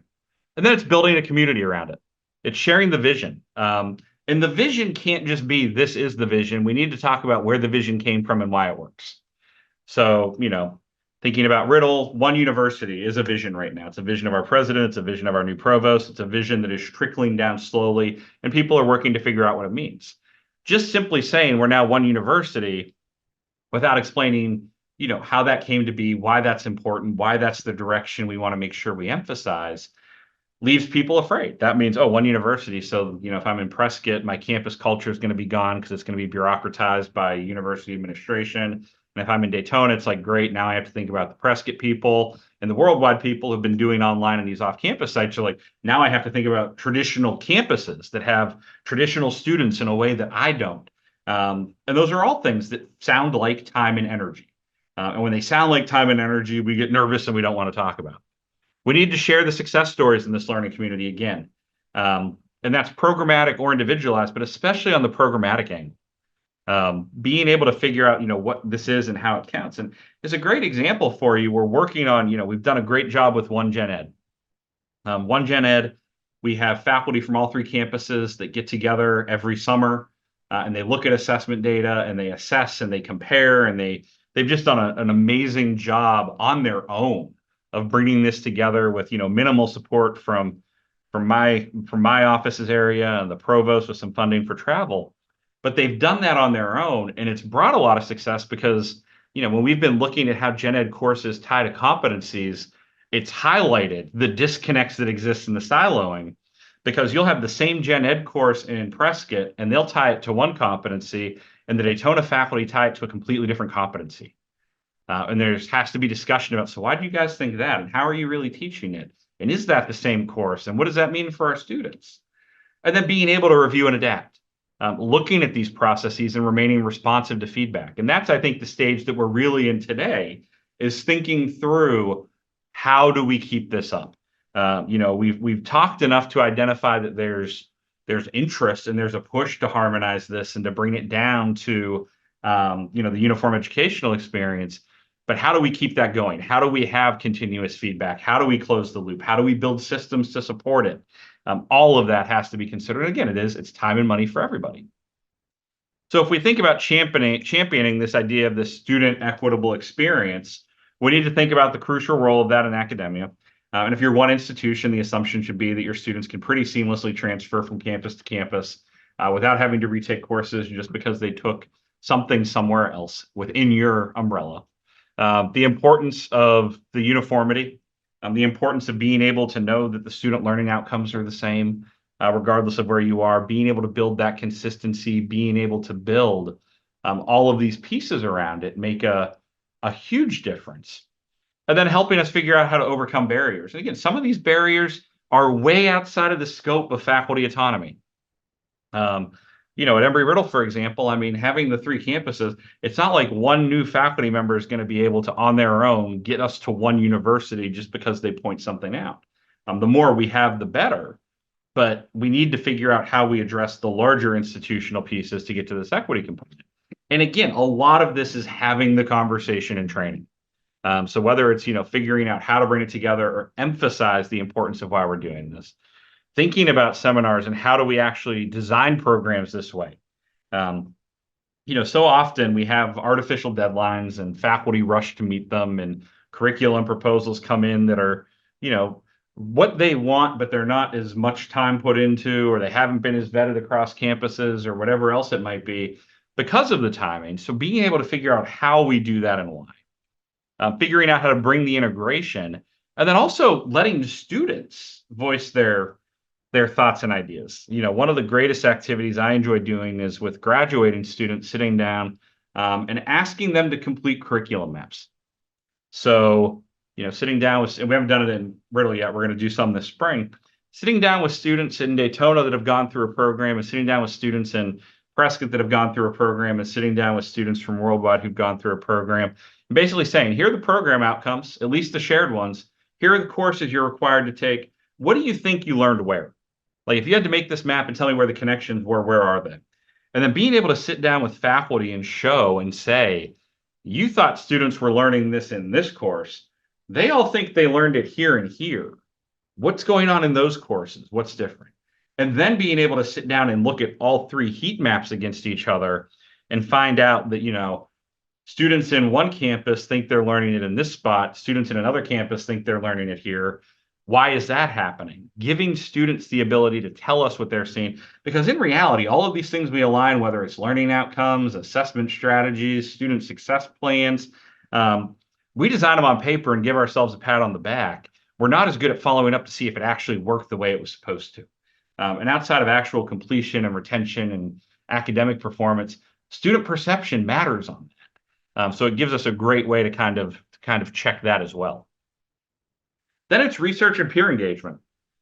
S1: And then it's building a community around it. It's sharing the vision. And the vision can't just be, this is the vision. We need to talk about where the vision came from and why it works. So, thinking about Riddle, one university is a vision right now. It's a vision of our president. It's a vision of our new provost. It's a vision that is trickling down slowly, and people are working to figure out what it means. Just simply saying we're now one university without explaining, how that came to be, why that's important, why that's the direction we want to make sure we emphasize, leaves people afraid. That means, oh, one university. So, if I'm in Prescott, my campus culture is going to be gone because it's going to be bureaucratized by university administration. And if I'm in Daytona, it's like, great, now I have to think about the Prescott people and the worldwide people who've been doing online and these off-campus sites are like, now I have to think about traditional campuses that have traditional students in a way that I don't. And those are all things that sound like time and energy. And when they sound like time and energy, we get nervous and we don't want to talk about. We need to share the success stories in this learning community again. And that's programmatic or individualized, but especially on the programmatic angle. Being able to figure out, what this is and how it counts. And there's a great example for you. We're working on, we've done a great job with One Gen Ed. One Gen Ed, we have faculty from all 3 campuses that get together every summer, and they look at assessment data and they assess and they compare, and they've just done an amazing job on their own of bringing this together with, minimal support from my office's area and the provost with some funding for travel. But they've done that on their own, and it's brought a lot of success because, when we've been looking at how Gen Ed courses tie to competencies, it's highlighted the disconnects that exist in the siloing, because you'll have the same Gen Ed course in Prescott, and they'll tie it to one competency, and the Daytona faculty tie it to a completely different competency. And there has to be discussion about, so why do you guys think that? And how are you really teaching it? And is that the same course? And what does that mean for our students? And then being able to review and adapt. Looking at these processes and remaining responsive to feedback. And that's, I think, the stage that we're really in today, is thinking through, how do we keep this up? We've talked enough to identify that there's interest and there's a push to harmonize this and to bring it down to the uniform educational experience. But how do we keep that going? How do we have continuous feedback? How do we close the loop? How do we build systems to support it? All of that has to be considered. And again, it's time and money for everybody. So if we think about championing this idea of the student equitable experience, we need to think about the crucial role of that in academia. And if you're one institution, the assumption should be that your students can pretty seamlessly transfer from campus to campus without having to retake courses just because they took something somewhere else within your umbrella. The importance of the uniformity, the importance of being able to know that the student learning outcomes are the same, regardless of where you are, being able to build that consistency, being able to build all of these pieces around it make a huge difference. And then helping us figure out how to overcome barriers. And again, some of these barriers are way outside of the scope of faculty autonomy. at Embry-Riddle, for example, I mean, having the three campuses, it's not like one new faculty member is going to be able to, on their own, get us to one university just because they point something out. The more we have, the better. But we need to figure out how we address the larger institutional pieces to get to this equity component. And again, a lot of this is having the conversation and training. So whether it's, figuring out how to bring it together or emphasize the importance of why we're doing this, thinking about seminars and how do we actually design programs this way. So often we have artificial deadlines and faculty rush to meet them, and curriculum proposals come in that are, what they want, but they're not as much time put into, or they haven't been as vetted across campuses or whatever else it might be because of the timing. So being able to figure out how we do that and why, figuring out how to bring the integration, and then also letting students voice their thoughts and ideas. One of the greatest activities I enjoy doing is with graduating students sitting down and asking them to complete curriculum maps. So, sitting down with, and we haven't done it in Riddle yet, we're going to do some this spring, sitting down with students in Daytona that have gone through a program, and sitting down with students in Prescott that have gone through a program, and sitting down with students from Worldwide who've gone through a program, and basically saying, here are the program outcomes, at least the shared ones. Here are the courses you're required to take. What do you think you learned where? Like, if you had to make this map and tell me where the connections were, where are they? And then being able to sit down with faculty and show and say, you thought students were learning this in this course. They all think they learned it here and here. What's going on in those courses? What's different? And then being able to sit down and look at all three heat maps against each other and find out that, students in one campus think they're learning it in this spot. Students in another campus think they're learning it here. Why is that happening? Giving students the ability to tell us what they're seeing. Because in reality, all of these things we align, whether it's learning outcomes, assessment strategies, student success plans, we design them on paper and give ourselves a pat on the back. We're not as good at following up to see if it actually worked the way it was supposed to. And outside of actual completion and retention and academic performance, student perception matters on that. So it gives us a great way to kind of check that as well. Then it's research and peer engagement.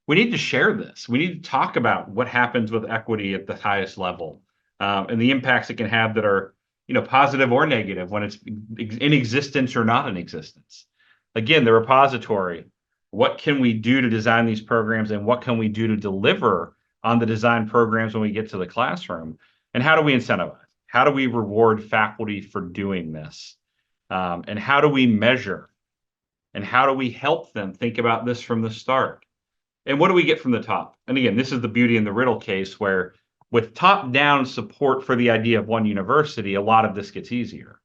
S1: We need to share this. We need to talk about what happens with equity at the highest level, and the impacts it can have that are, positive or negative when it's in existence or not in existence. Again, the repository. What can we do to design these programs, and what can we do to deliver on the design programs when we get to the classroom? And how do we incentivize? How do we reward faculty for doing this? And how do we measure? And how do we help them think about this from the start? And what do we get from the top? And again, this is the beauty in the Riddle case, where with top-down support for the idea of one university, a lot of this gets easier.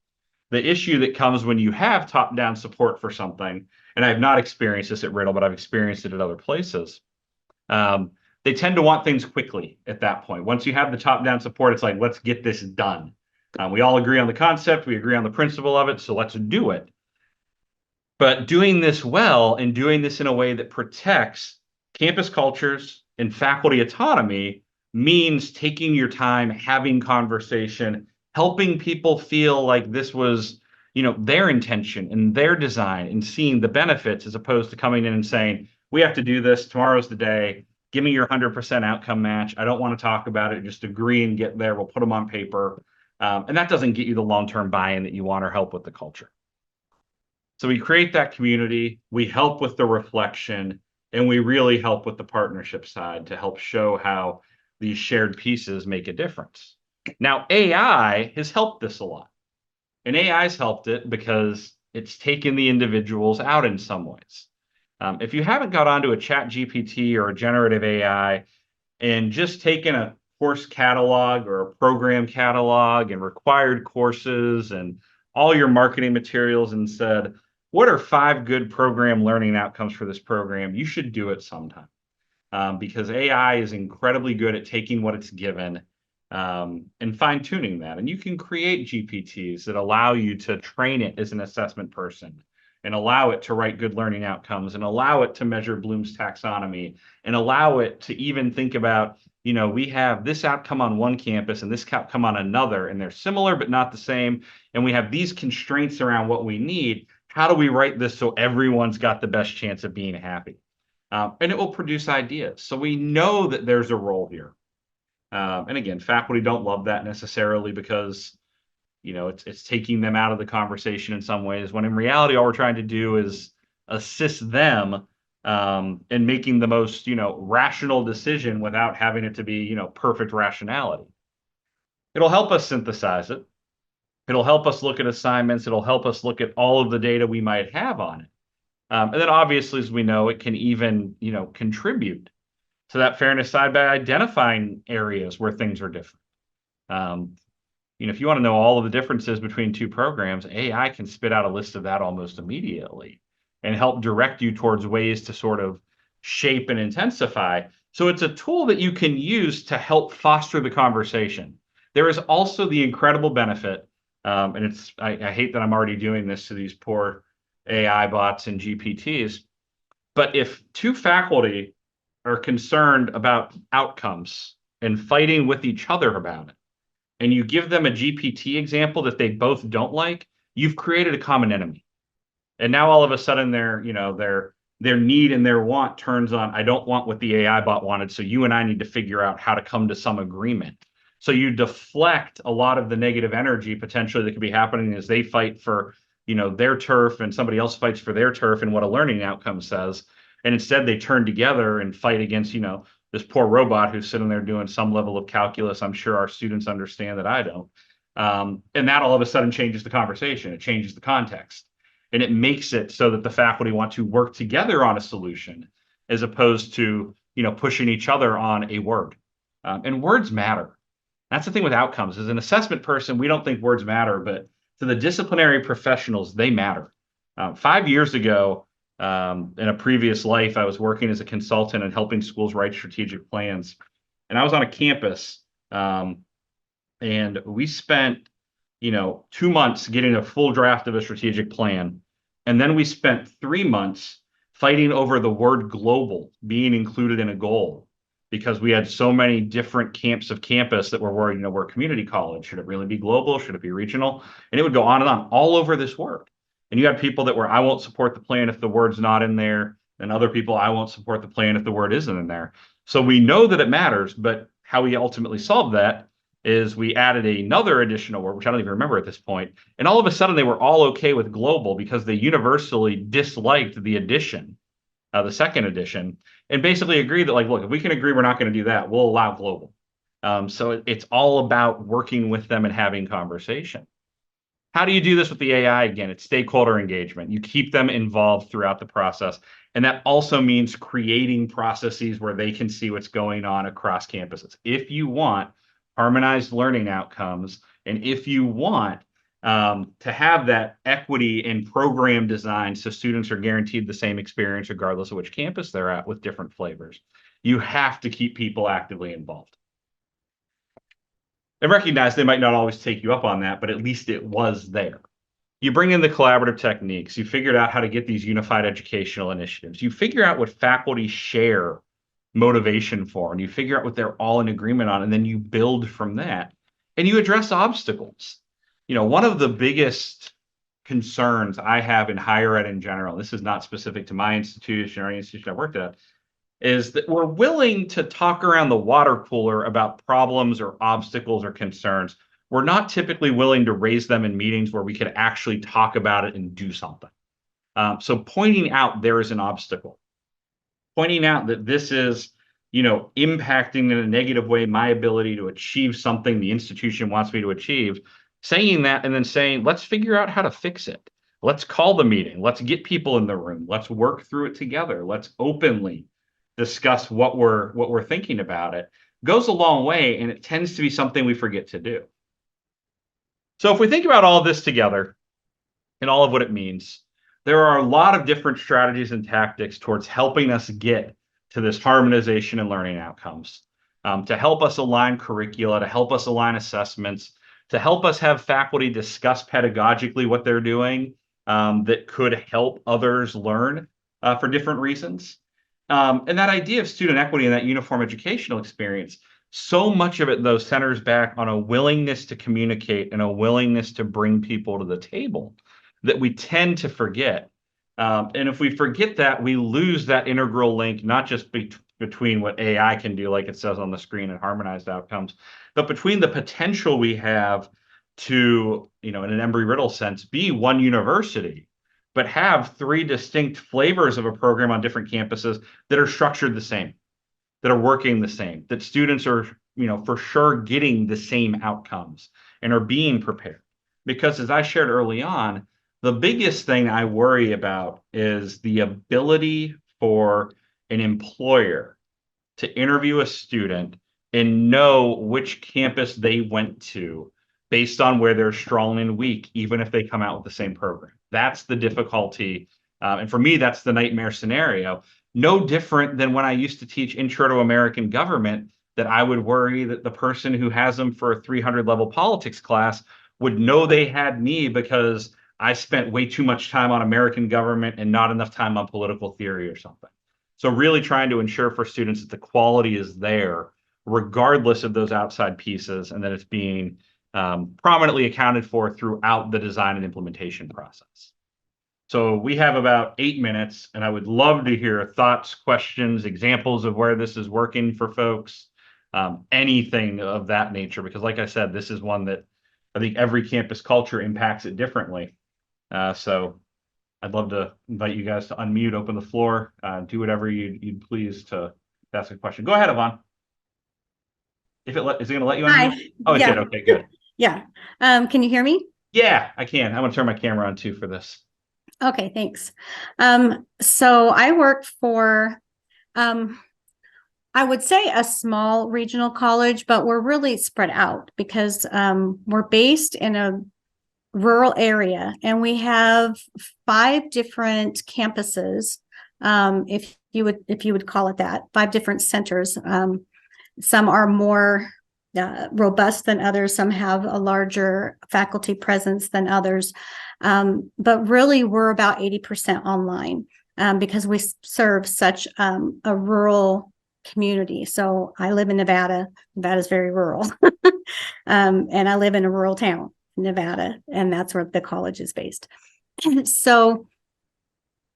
S1: The issue that comes when you have top-down support for something, and I have not experienced this at Riddle, but I've experienced it at other places, they tend to want things quickly at that point. Once you have the top-down support, it's like, let's get this done. We all agree on the concept, we agree on the principle of it, so let's do it. But doing this well and doing this in a way that protects campus cultures and faculty autonomy means taking your time, having conversation, helping people feel like this was, their intention and their design, and seeing the benefits, as opposed to coming in and saying, we have to do this, tomorrow's the day, give me your 100% outcome match. I don't want to talk about it, just agree and get there. We'll put them on paper. And that doesn't get you the long-term buy-in that you want or help with the culture. So we create that community, we help with the reflection, and we really help with the partnership side to help show how these shared pieces make a difference. Now, AI has helped this a lot. And AI's helped it because it's taken the individuals out in some ways. If you haven't got onto a chat GPT or a generative AI and just taken a course catalog or a program catalog and required courses and all your marketing materials and said, what are 5 good program learning outcomes for this program? You should do it sometime, because AI is incredibly good at taking what it's given and fine-tuning that. And you can create GPTs that allow you to train it as an assessment person and allow it to write good learning outcomes and allow it to measure Bloom's taxonomy and allow it to even think about, we have this outcome on one campus and this outcome on another, and they're similar but not the same. And we have these constraints around what we need. How do we write this so everyone's got the best chance of being happy? And it will produce ideas. So we know that there's a role here. And again, faculty don't love that necessarily because it's taking them out of the conversation in some ways, when in reality, all we're trying to do is assist them in making the most, rational decision without having it to be, perfect rationality. It'll help us synthesize it. It'll help us look at assignments. It'll help us look at all of the data we might have on it. And then obviously, as we know, it can even, contribute to that fairness side by identifying areas where things are different. If you want to know all of the differences between two programs, AI can spit out a list of that almost immediately and help direct you towards ways to sort of shape and intensify. So it's a tool that you can use to help foster the conversation. There is also the incredible benefit, and I hate that I'm already doing this to these poor AI bots and GPTs, but if two faculty are concerned about outcomes and fighting with each other about it, and you give them a GPT example that they both don't like, you've created a common enemy. And now all of a sudden their need and their want turns on, I don't want what the AI bot wanted, so you and I need to figure out how to come to some agreement. So you deflect a lot of the negative energy potentially that could be happening as they fight for, their turf, and somebody else fights for their turf and what a learning outcome says. And instead they turn together and fight against, this poor robot who's sitting there doing some level of calculus. I'm sure our students understand that I don't. And that all of a sudden changes the conversation. It changes the context. And it makes it so that the faculty want to work together on a solution as opposed to, pushing each other on a word. And words matter. That's the thing with outcomes. As an assessment person, we don't think words matter, but to the disciplinary professionals, they matter. 5 years ago, in a previous life, I was working as a consultant and helping schools write strategic plans. And I was on a campus, and we spent, 2 months getting a full draft of a strategic plan. And then we spent 3 months fighting over the word global being included in a goal, because we had so many different camps of campus that were worried, we're a community college. Should it really be global? Should it be regional? And it would go on and on all over this word. And you had people that were, I won't support the plan if the word's not in there. And other people, I won't support the plan if the word isn't in there. So we know that it matters, but how we ultimately solved that is we added another additional word, which I don't even remember at this point. And all of a sudden they were all okay with global because they universally disliked the addition, the second addition, and basically agreed that, like, look, if we can agree we're not going to do that, we'll allow global. So it's all about working with them and having conversation. How do you do this with the AI? Again, it's stakeholder engagement. You keep them involved throughout the process. And that also means creating processes where they can see what's going on across campuses. If you want harmonized learning outcomes, and if you want to have that equity in program design so students are guaranteed the same experience regardless of which campus they're at with different flavors, you have to keep people actively involved. And recognize they might not always take you up on that, but at least it was there. You bring in the collaborative techniques. You figured out how to get these unified educational initiatives. You figure out what faculty share motivation for, and you figure out what they're all in agreement on, and then you build from that. And you address obstacles. One of the biggest concerns I have in higher ed in general, this is not specific to my institution or any institution I worked at, is that we're willing to talk around the water cooler about problems or obstacles or concerns. We're not typically willing to raise them in meetings where we could actually talk about it and do something. So pointing out there is an obstacle, pointing out that this is, impacting in a negative way my ability to achieve something the institution wants me to achieve, saying that and then saying, let's figure out how to fix it. Let's call the meeting. Let's get people in the room. Let's work through it together. Let's openly discuss what we're thinking about it. Goes a long way, and it tends to be something we forget to do. So if we think about all of this together and all of what it means, there are a lot of different strategies and tactics towards helping us get to this harmonization and learning outcomes, to help us align curricula, to help us align assessments, to help us have faculty discuss pedagogically what they're doing that could help others learn for different reasons. And that idea of student equity and that uniform educational experience, so much of it, though, centers back on a willingness to communicate and a willingness to bring people to the table that we tend to forget. And if we forget that, we lose that integral link, not just between what AI can do, like it says on the screen, and harmonized outcomes, but between the potential we have to, in an Embry-Riddle sense, be one university, but have three distinct flavors of a program on different campuses that are structured the same, that are working the same, that students are, for sure getting the same outcomes and are being prepared. Because as I shared early on, the biggest thing I worry about is the ability for an employer to interview a student and know which campus they went to based on where they're strong and weak, even if they come out with the same program. That's the difficulty. And for me, that's the nightmare scenario. No different than when I used to teach Intro to American Government, that I would worry that the person who has them for a 300 level politics class would know they had me because I spent way too much time on American government and not enough time on political theory or something. So really trying to ensure for students that the quality is there, regardless of those outside pieces, and that it's being prominently accounted for throughout the design and implementation process. So we have about 8 minutes, and I would love to hear thoughts, questions, examples of where this is working for folks, anything of that nature, because like I said, this is one that I think every campus culture impacts it differently. So I'd love to invite you guys to unmute, open the floor, do whatever you'd please to ask a question. Go ahead, Yvonne. Is it going to let you unmute?
S2: Hi.
S1: Oh, it
S2: Yeah.
S1: did. Okay, good.
S2: Yeah. Can you hear me?
S1: Yeah, I can. I'm going to turn my camera on too for this.
S2: Okay, thanks. So I work for, I would say a small regional college, but we're really spread out because we're based in a rural area and we have 5 different campuses, if you would call it that, 5 different centers. Some are more robust than others. Some have a larger faculty presence than others. But really, we're about 80% online because we serve such a rural community. So I live in Nevada. Nevada is very rural. And I live in a rural town, Nevada, and that's where the college is based. So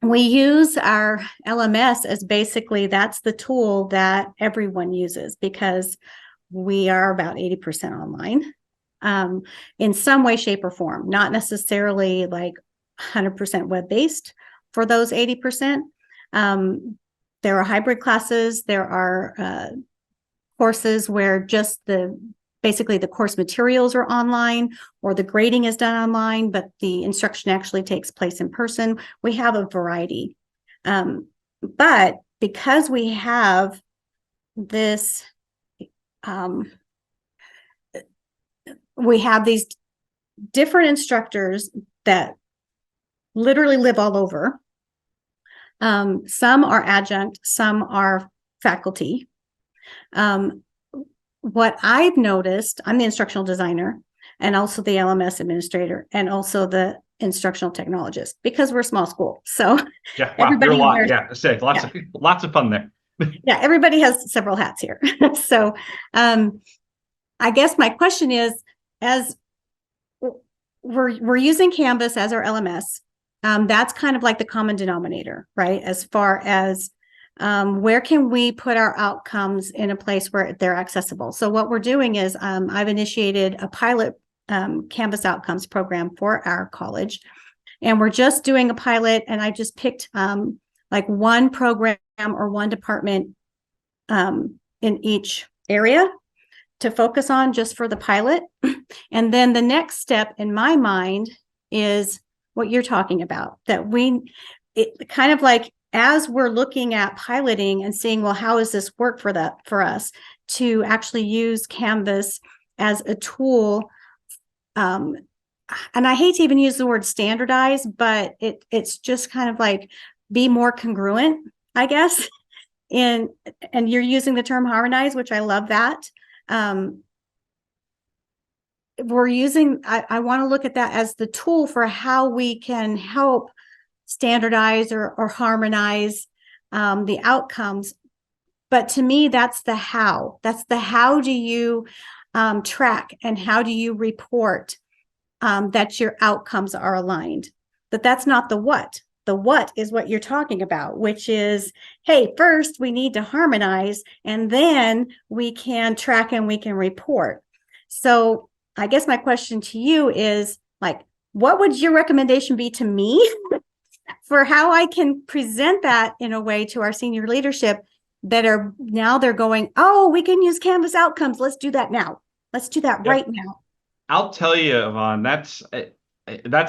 S2: we use our LMS as basically that's the tool that everyone uses because we are about 80% online in some way, shape, or form, not necessarily like 100% web-based for those 80%. There are hybrid classes. There are courses where just basically the course materials are online or the grading is done online, but the instruction actually takes place in person. We have a variety. But because we have this, we have these different instructors that literally live all over. Some are adjunct, some are faculty. What I've noticed, I'm the instructional designer and also the LMS administrator and also the instructional technologist because we're a small school. So
S1: yeah, wow, you're a lot. Yeah, say lots of fun there.
S2: Yeah, everybody has several hats here. So I guess my question is, as we're using Canvas as our LMS, that's kind of like the common denominator, right? As far as where can we put our outcomes in a place where they're accessible? So what we're doing is I've initiated a pilot Canvas outcomes program for our college. And we're just doing a pilot. And I just picked like one program or one department in each area to focus on just for the pilot. And then the next step in my mind is what you're talking about, that it kind of like, as we're looking at piloting and seeing, well, how does this work for us to actually use Canvas as a tool? And I hate to even use the word standardize, but it's just kind of like be more congruent, I guess. And you're using the term harmonize, which I love that. I want to look at that as the tool for how we can help standardize or harmonize the outcomes. But to me, that's the how. That's the how do you track and how do you report that your outcomes are aligned. But that's not the what. The what is what you're talking about, which is, hey, first we need to harmonize, and then we can track and we can report. So I guess my question to you is, like, what would your recommendation be to me for how I can present that in a way to our senior leadership that are now they're going, oh, we can use Canvas outcomes. Let's do that now. Let's do that right now.
S1: I'll tell you, Yvonne, that's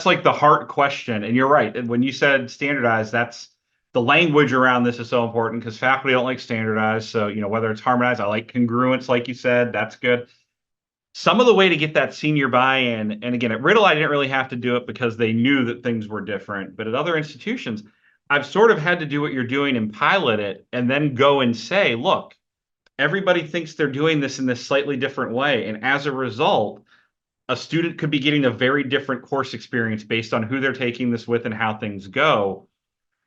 S1: like the heart question. And you're right. And when you said standardize, that's the language around this is so important because faculty don't like standardized. So, whether it's harmonized, I like congruence, like you said, that's good. Some of the way to get that senior buy-in, and again, at Riddle, I didn't really have to do it because they knew that things were different. But at other institutions, I've sort of had to do what you're doing and pilot it and then go and say, look, everybody thinks they're doing this in this slightly different way. And as a result, a student could be getting a very different course experience based on who they're taking this with and how things go.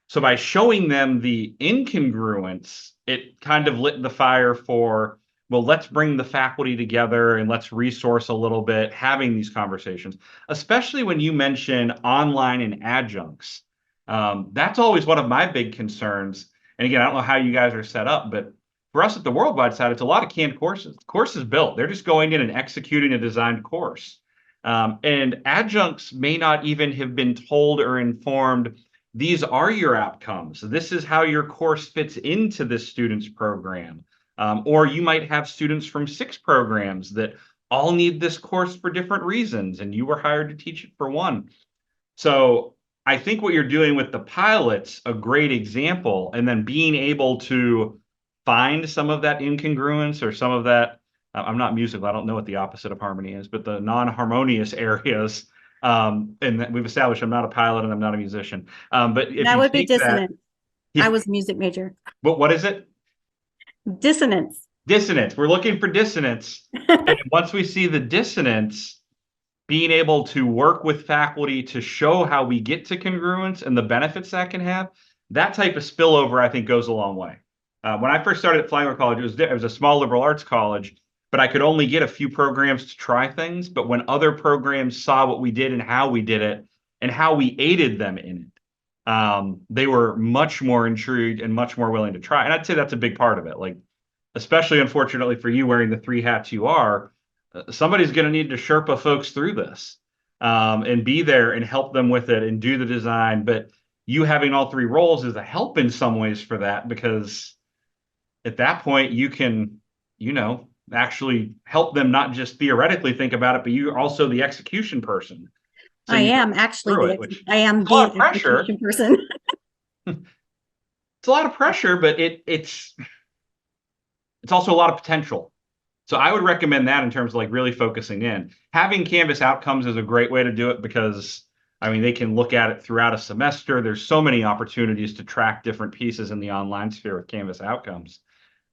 S1: So by showing them the incongruence, it kind of lit the fire for, well, let's bring the faculty together and let's resource a little bit, having these conversations, especially when you mention online and adjuncts. That's always one of my big concerns. And again, I don't know how you guys are set up, but for us at the worldwide side, it's a lot of canned courses. The course is built. They're just going in and executing a designed course. And adjuncts may not even have been told or informed, these are your outcomes. This is how your course fits into this student's program. Or you might have students from 6 programs that all need this course for different reasons, and you were hired to teach it for one. So I think what you're doing with the pilot's a great example, and then being able to find some of that incongruence or some of that, I'm not musical, I don't know what the opposite of harmony is, but the non-harmonious areas. And we've established I'm not a pilot and I'm not a musician. But if
S2: That
S1: you
S2: would be
S1: take that,
S2: dissonance.
S1: yeah.
S2: I was a music major.
S1: But what is it?
S2: Dissonance.
S1: Dissonance. We're looking for dissonance. And once we see the dissonance, being able to work with faculty to show how we get to congruence and the benefits that can have, that type of spillover, I think, goes a long way. When I first started at Flagler College, it was a small liberal arts college, but I could only get a few programs to try things. But when other programs saw what we did and how we did it and how we aided them in it, they were much more intrigued and much more willing to try. And I'd say that's a big part of it. Like, especially unfortunately for you wearing the 3 hats you are, somebody's going to need to Sherpa folks through this and be there and help them with it and do the design. But you having all 3 roles is a help in some ways for that, because at that point you can, actually help them not just theoretically think about it, but you're also the execution person. So
S2: I am actually I am
S1: a lot of
S2: the
S1: pressure.
S2: execution person.
S1: It's a lot of pressure, but it's also a lot of potential. So I would recommend that in terms of like really focusing in. Having Canvas outcomes is a great way to do it because, they can look at it throughout a semester. There's so many opportunities to track different pieces in the online sphere with Canvas outcomes.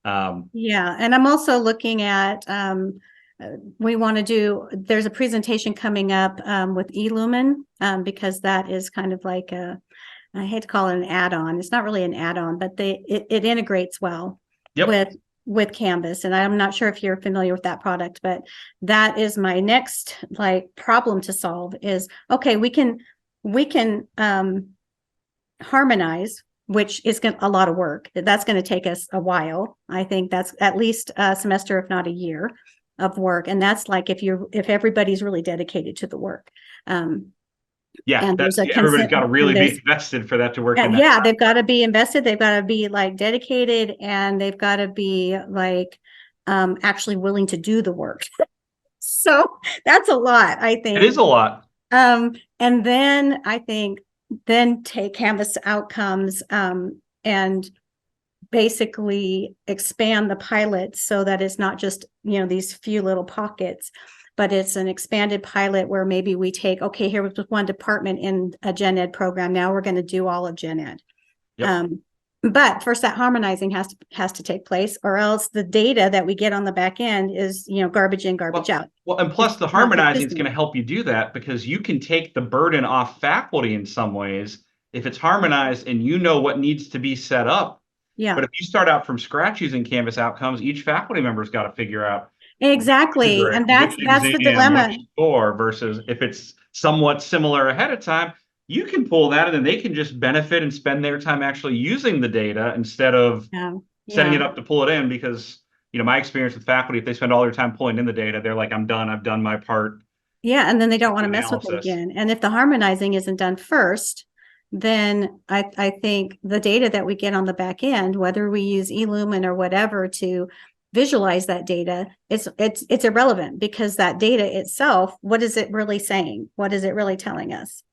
S2: Yeah, and I'm also looking at, there's a presentation coming up with eLumen, because that is kind of like I hate to call it an add-on. It's not really an add-on, but it integrates well with Canvas. And I'm not sure if you're familiar with that product, but that is my next problem to solve is, okay, we can harmonize, which is a lot of work. That's going to take us a while. I think that's at least a semester, if not a year of work. And that's like if everybody's really dedicated to the work. And
S1: everybody's got to really be invested for that to work.
S2: Yeah, they've got to be invested. They've got to be dedicated, and they've got to be actually willing to do the work. So that's a lot, I think.
S1: It is a lot.
S2: And then I think take Canvas outcomes and basically expand the pilot so that it's not just, these few little pockets, but it's an expanded pilot where maybe we take, okay, here was one department in a gen ed program. Now we're going to do all of gen ed. Yep. But first that harmonizing has to take place, or else the data that we get on the back end is, garbage in, garbage out.
S1: Well, and plus the harmonizing is going to help you do that because you can take the burden off faculty in some ways if it's harmonized and what needs to be set up.
S2: Yeah.
S1: But if you start out from scratch using Canvas outcomes, each faculty member's got to figure out
S2: exactly, and that's the dilemma.
S1: Or versus if it's somewhat similar ahead of time, you can pull that and then they can just benefit and spend their time actually using the data instead of
S2: Yeah.
S1: setting it
S2: Yeah.
S1: up to pull it in because, my experience with faculty, if they spend all their time pulling in the data, they're like, I'm done. I've done my part.
S2: Yeah. And then they don't want
S1: The
S2: to mess with it
S1: analysis.
S2: again. And if the harmonizing isn't done first, then I think the data that we get on the back end, whether we use eLumen or whatever to visualize that data, it's irrelevant because that data itself, what is it really saying? What is it really telling us?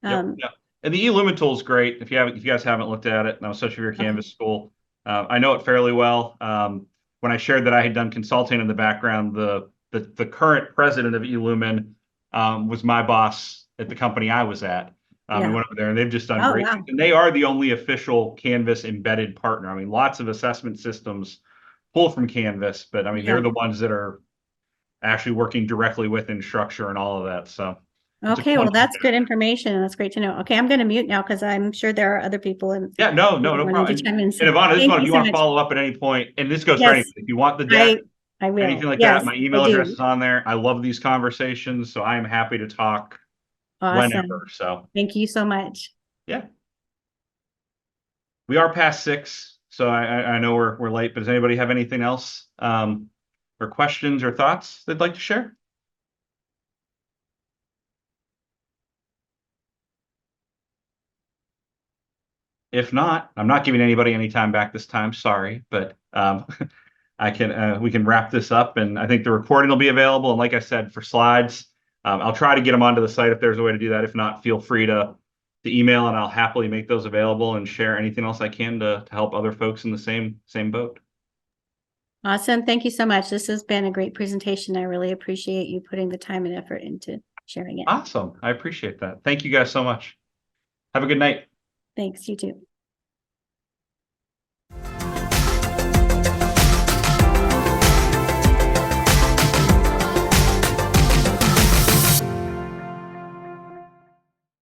S1: Yep. Yep. And the eLumen tool is great. If you guys haven't looked at it, and I was such a your
S2: Okay.
S1: Canvas school, I know it fairly well. When I shared that I had done consulting in the background, the current president of eLumen was my boss at the company I was at. We
S2: Yeah.
S1: went over there, and they've just done
S2: Oh,
S1: great
S2: wow.
S1: things. And they are the only official Canvas embedded partner. I mean, lots of assessment systems pull from Canvas, but I mean,
S2: Yeah.
S1: they're the ones that are actually working directly with Instructure and all of that. So it's a
S2: Okay,
S1: cool.
S2: well, that's good information. That's great to know. Okay, I'm going to mute now because I'm sure there are other people in
S1: Yeah, no
S2: wanting to
S1: problem.
S2: chime in.
S1: And
S2: So
S1: Ivana,
S2: thank
S1: if
S2: you
S1: you
S2: so
S1: want to
S2: much.
S1: follow up at any point, and this goes for
S2: Yes,
S1: anything, if you want the deck,
S2: I
S1: anything
S2: will.
S1: like that,
S2: Yes,
S1: my
S2: I
S1: email address
S2: do.
S1: is on there. I love these conversations, so I am happy to talk
S2: Awesome.
S1: whenever. So
S2: Thank you so much.
S1: yeah, we are past 6, so I know we're late. But does anybody have anything else, or questions or thoughts they'd like to share? If not, I'm not giving anybody any time back this time. Sorry, but we can wrap this up, and I think the recording will be available. And like I said, for slides, I'll try to get them onto the site if there's a way to do that. If not, feel free to email, and I'll happily make those available and share anything else I can to help other folks in the same boat.
S2: Awesome. Thank you so much. This has been a great presentation. I really appreciate you putting the time and effort into sharing it.
S1: Awesome. I appreciate that. Thank you guys so much. Have a good night.
S2: Thanks. You too.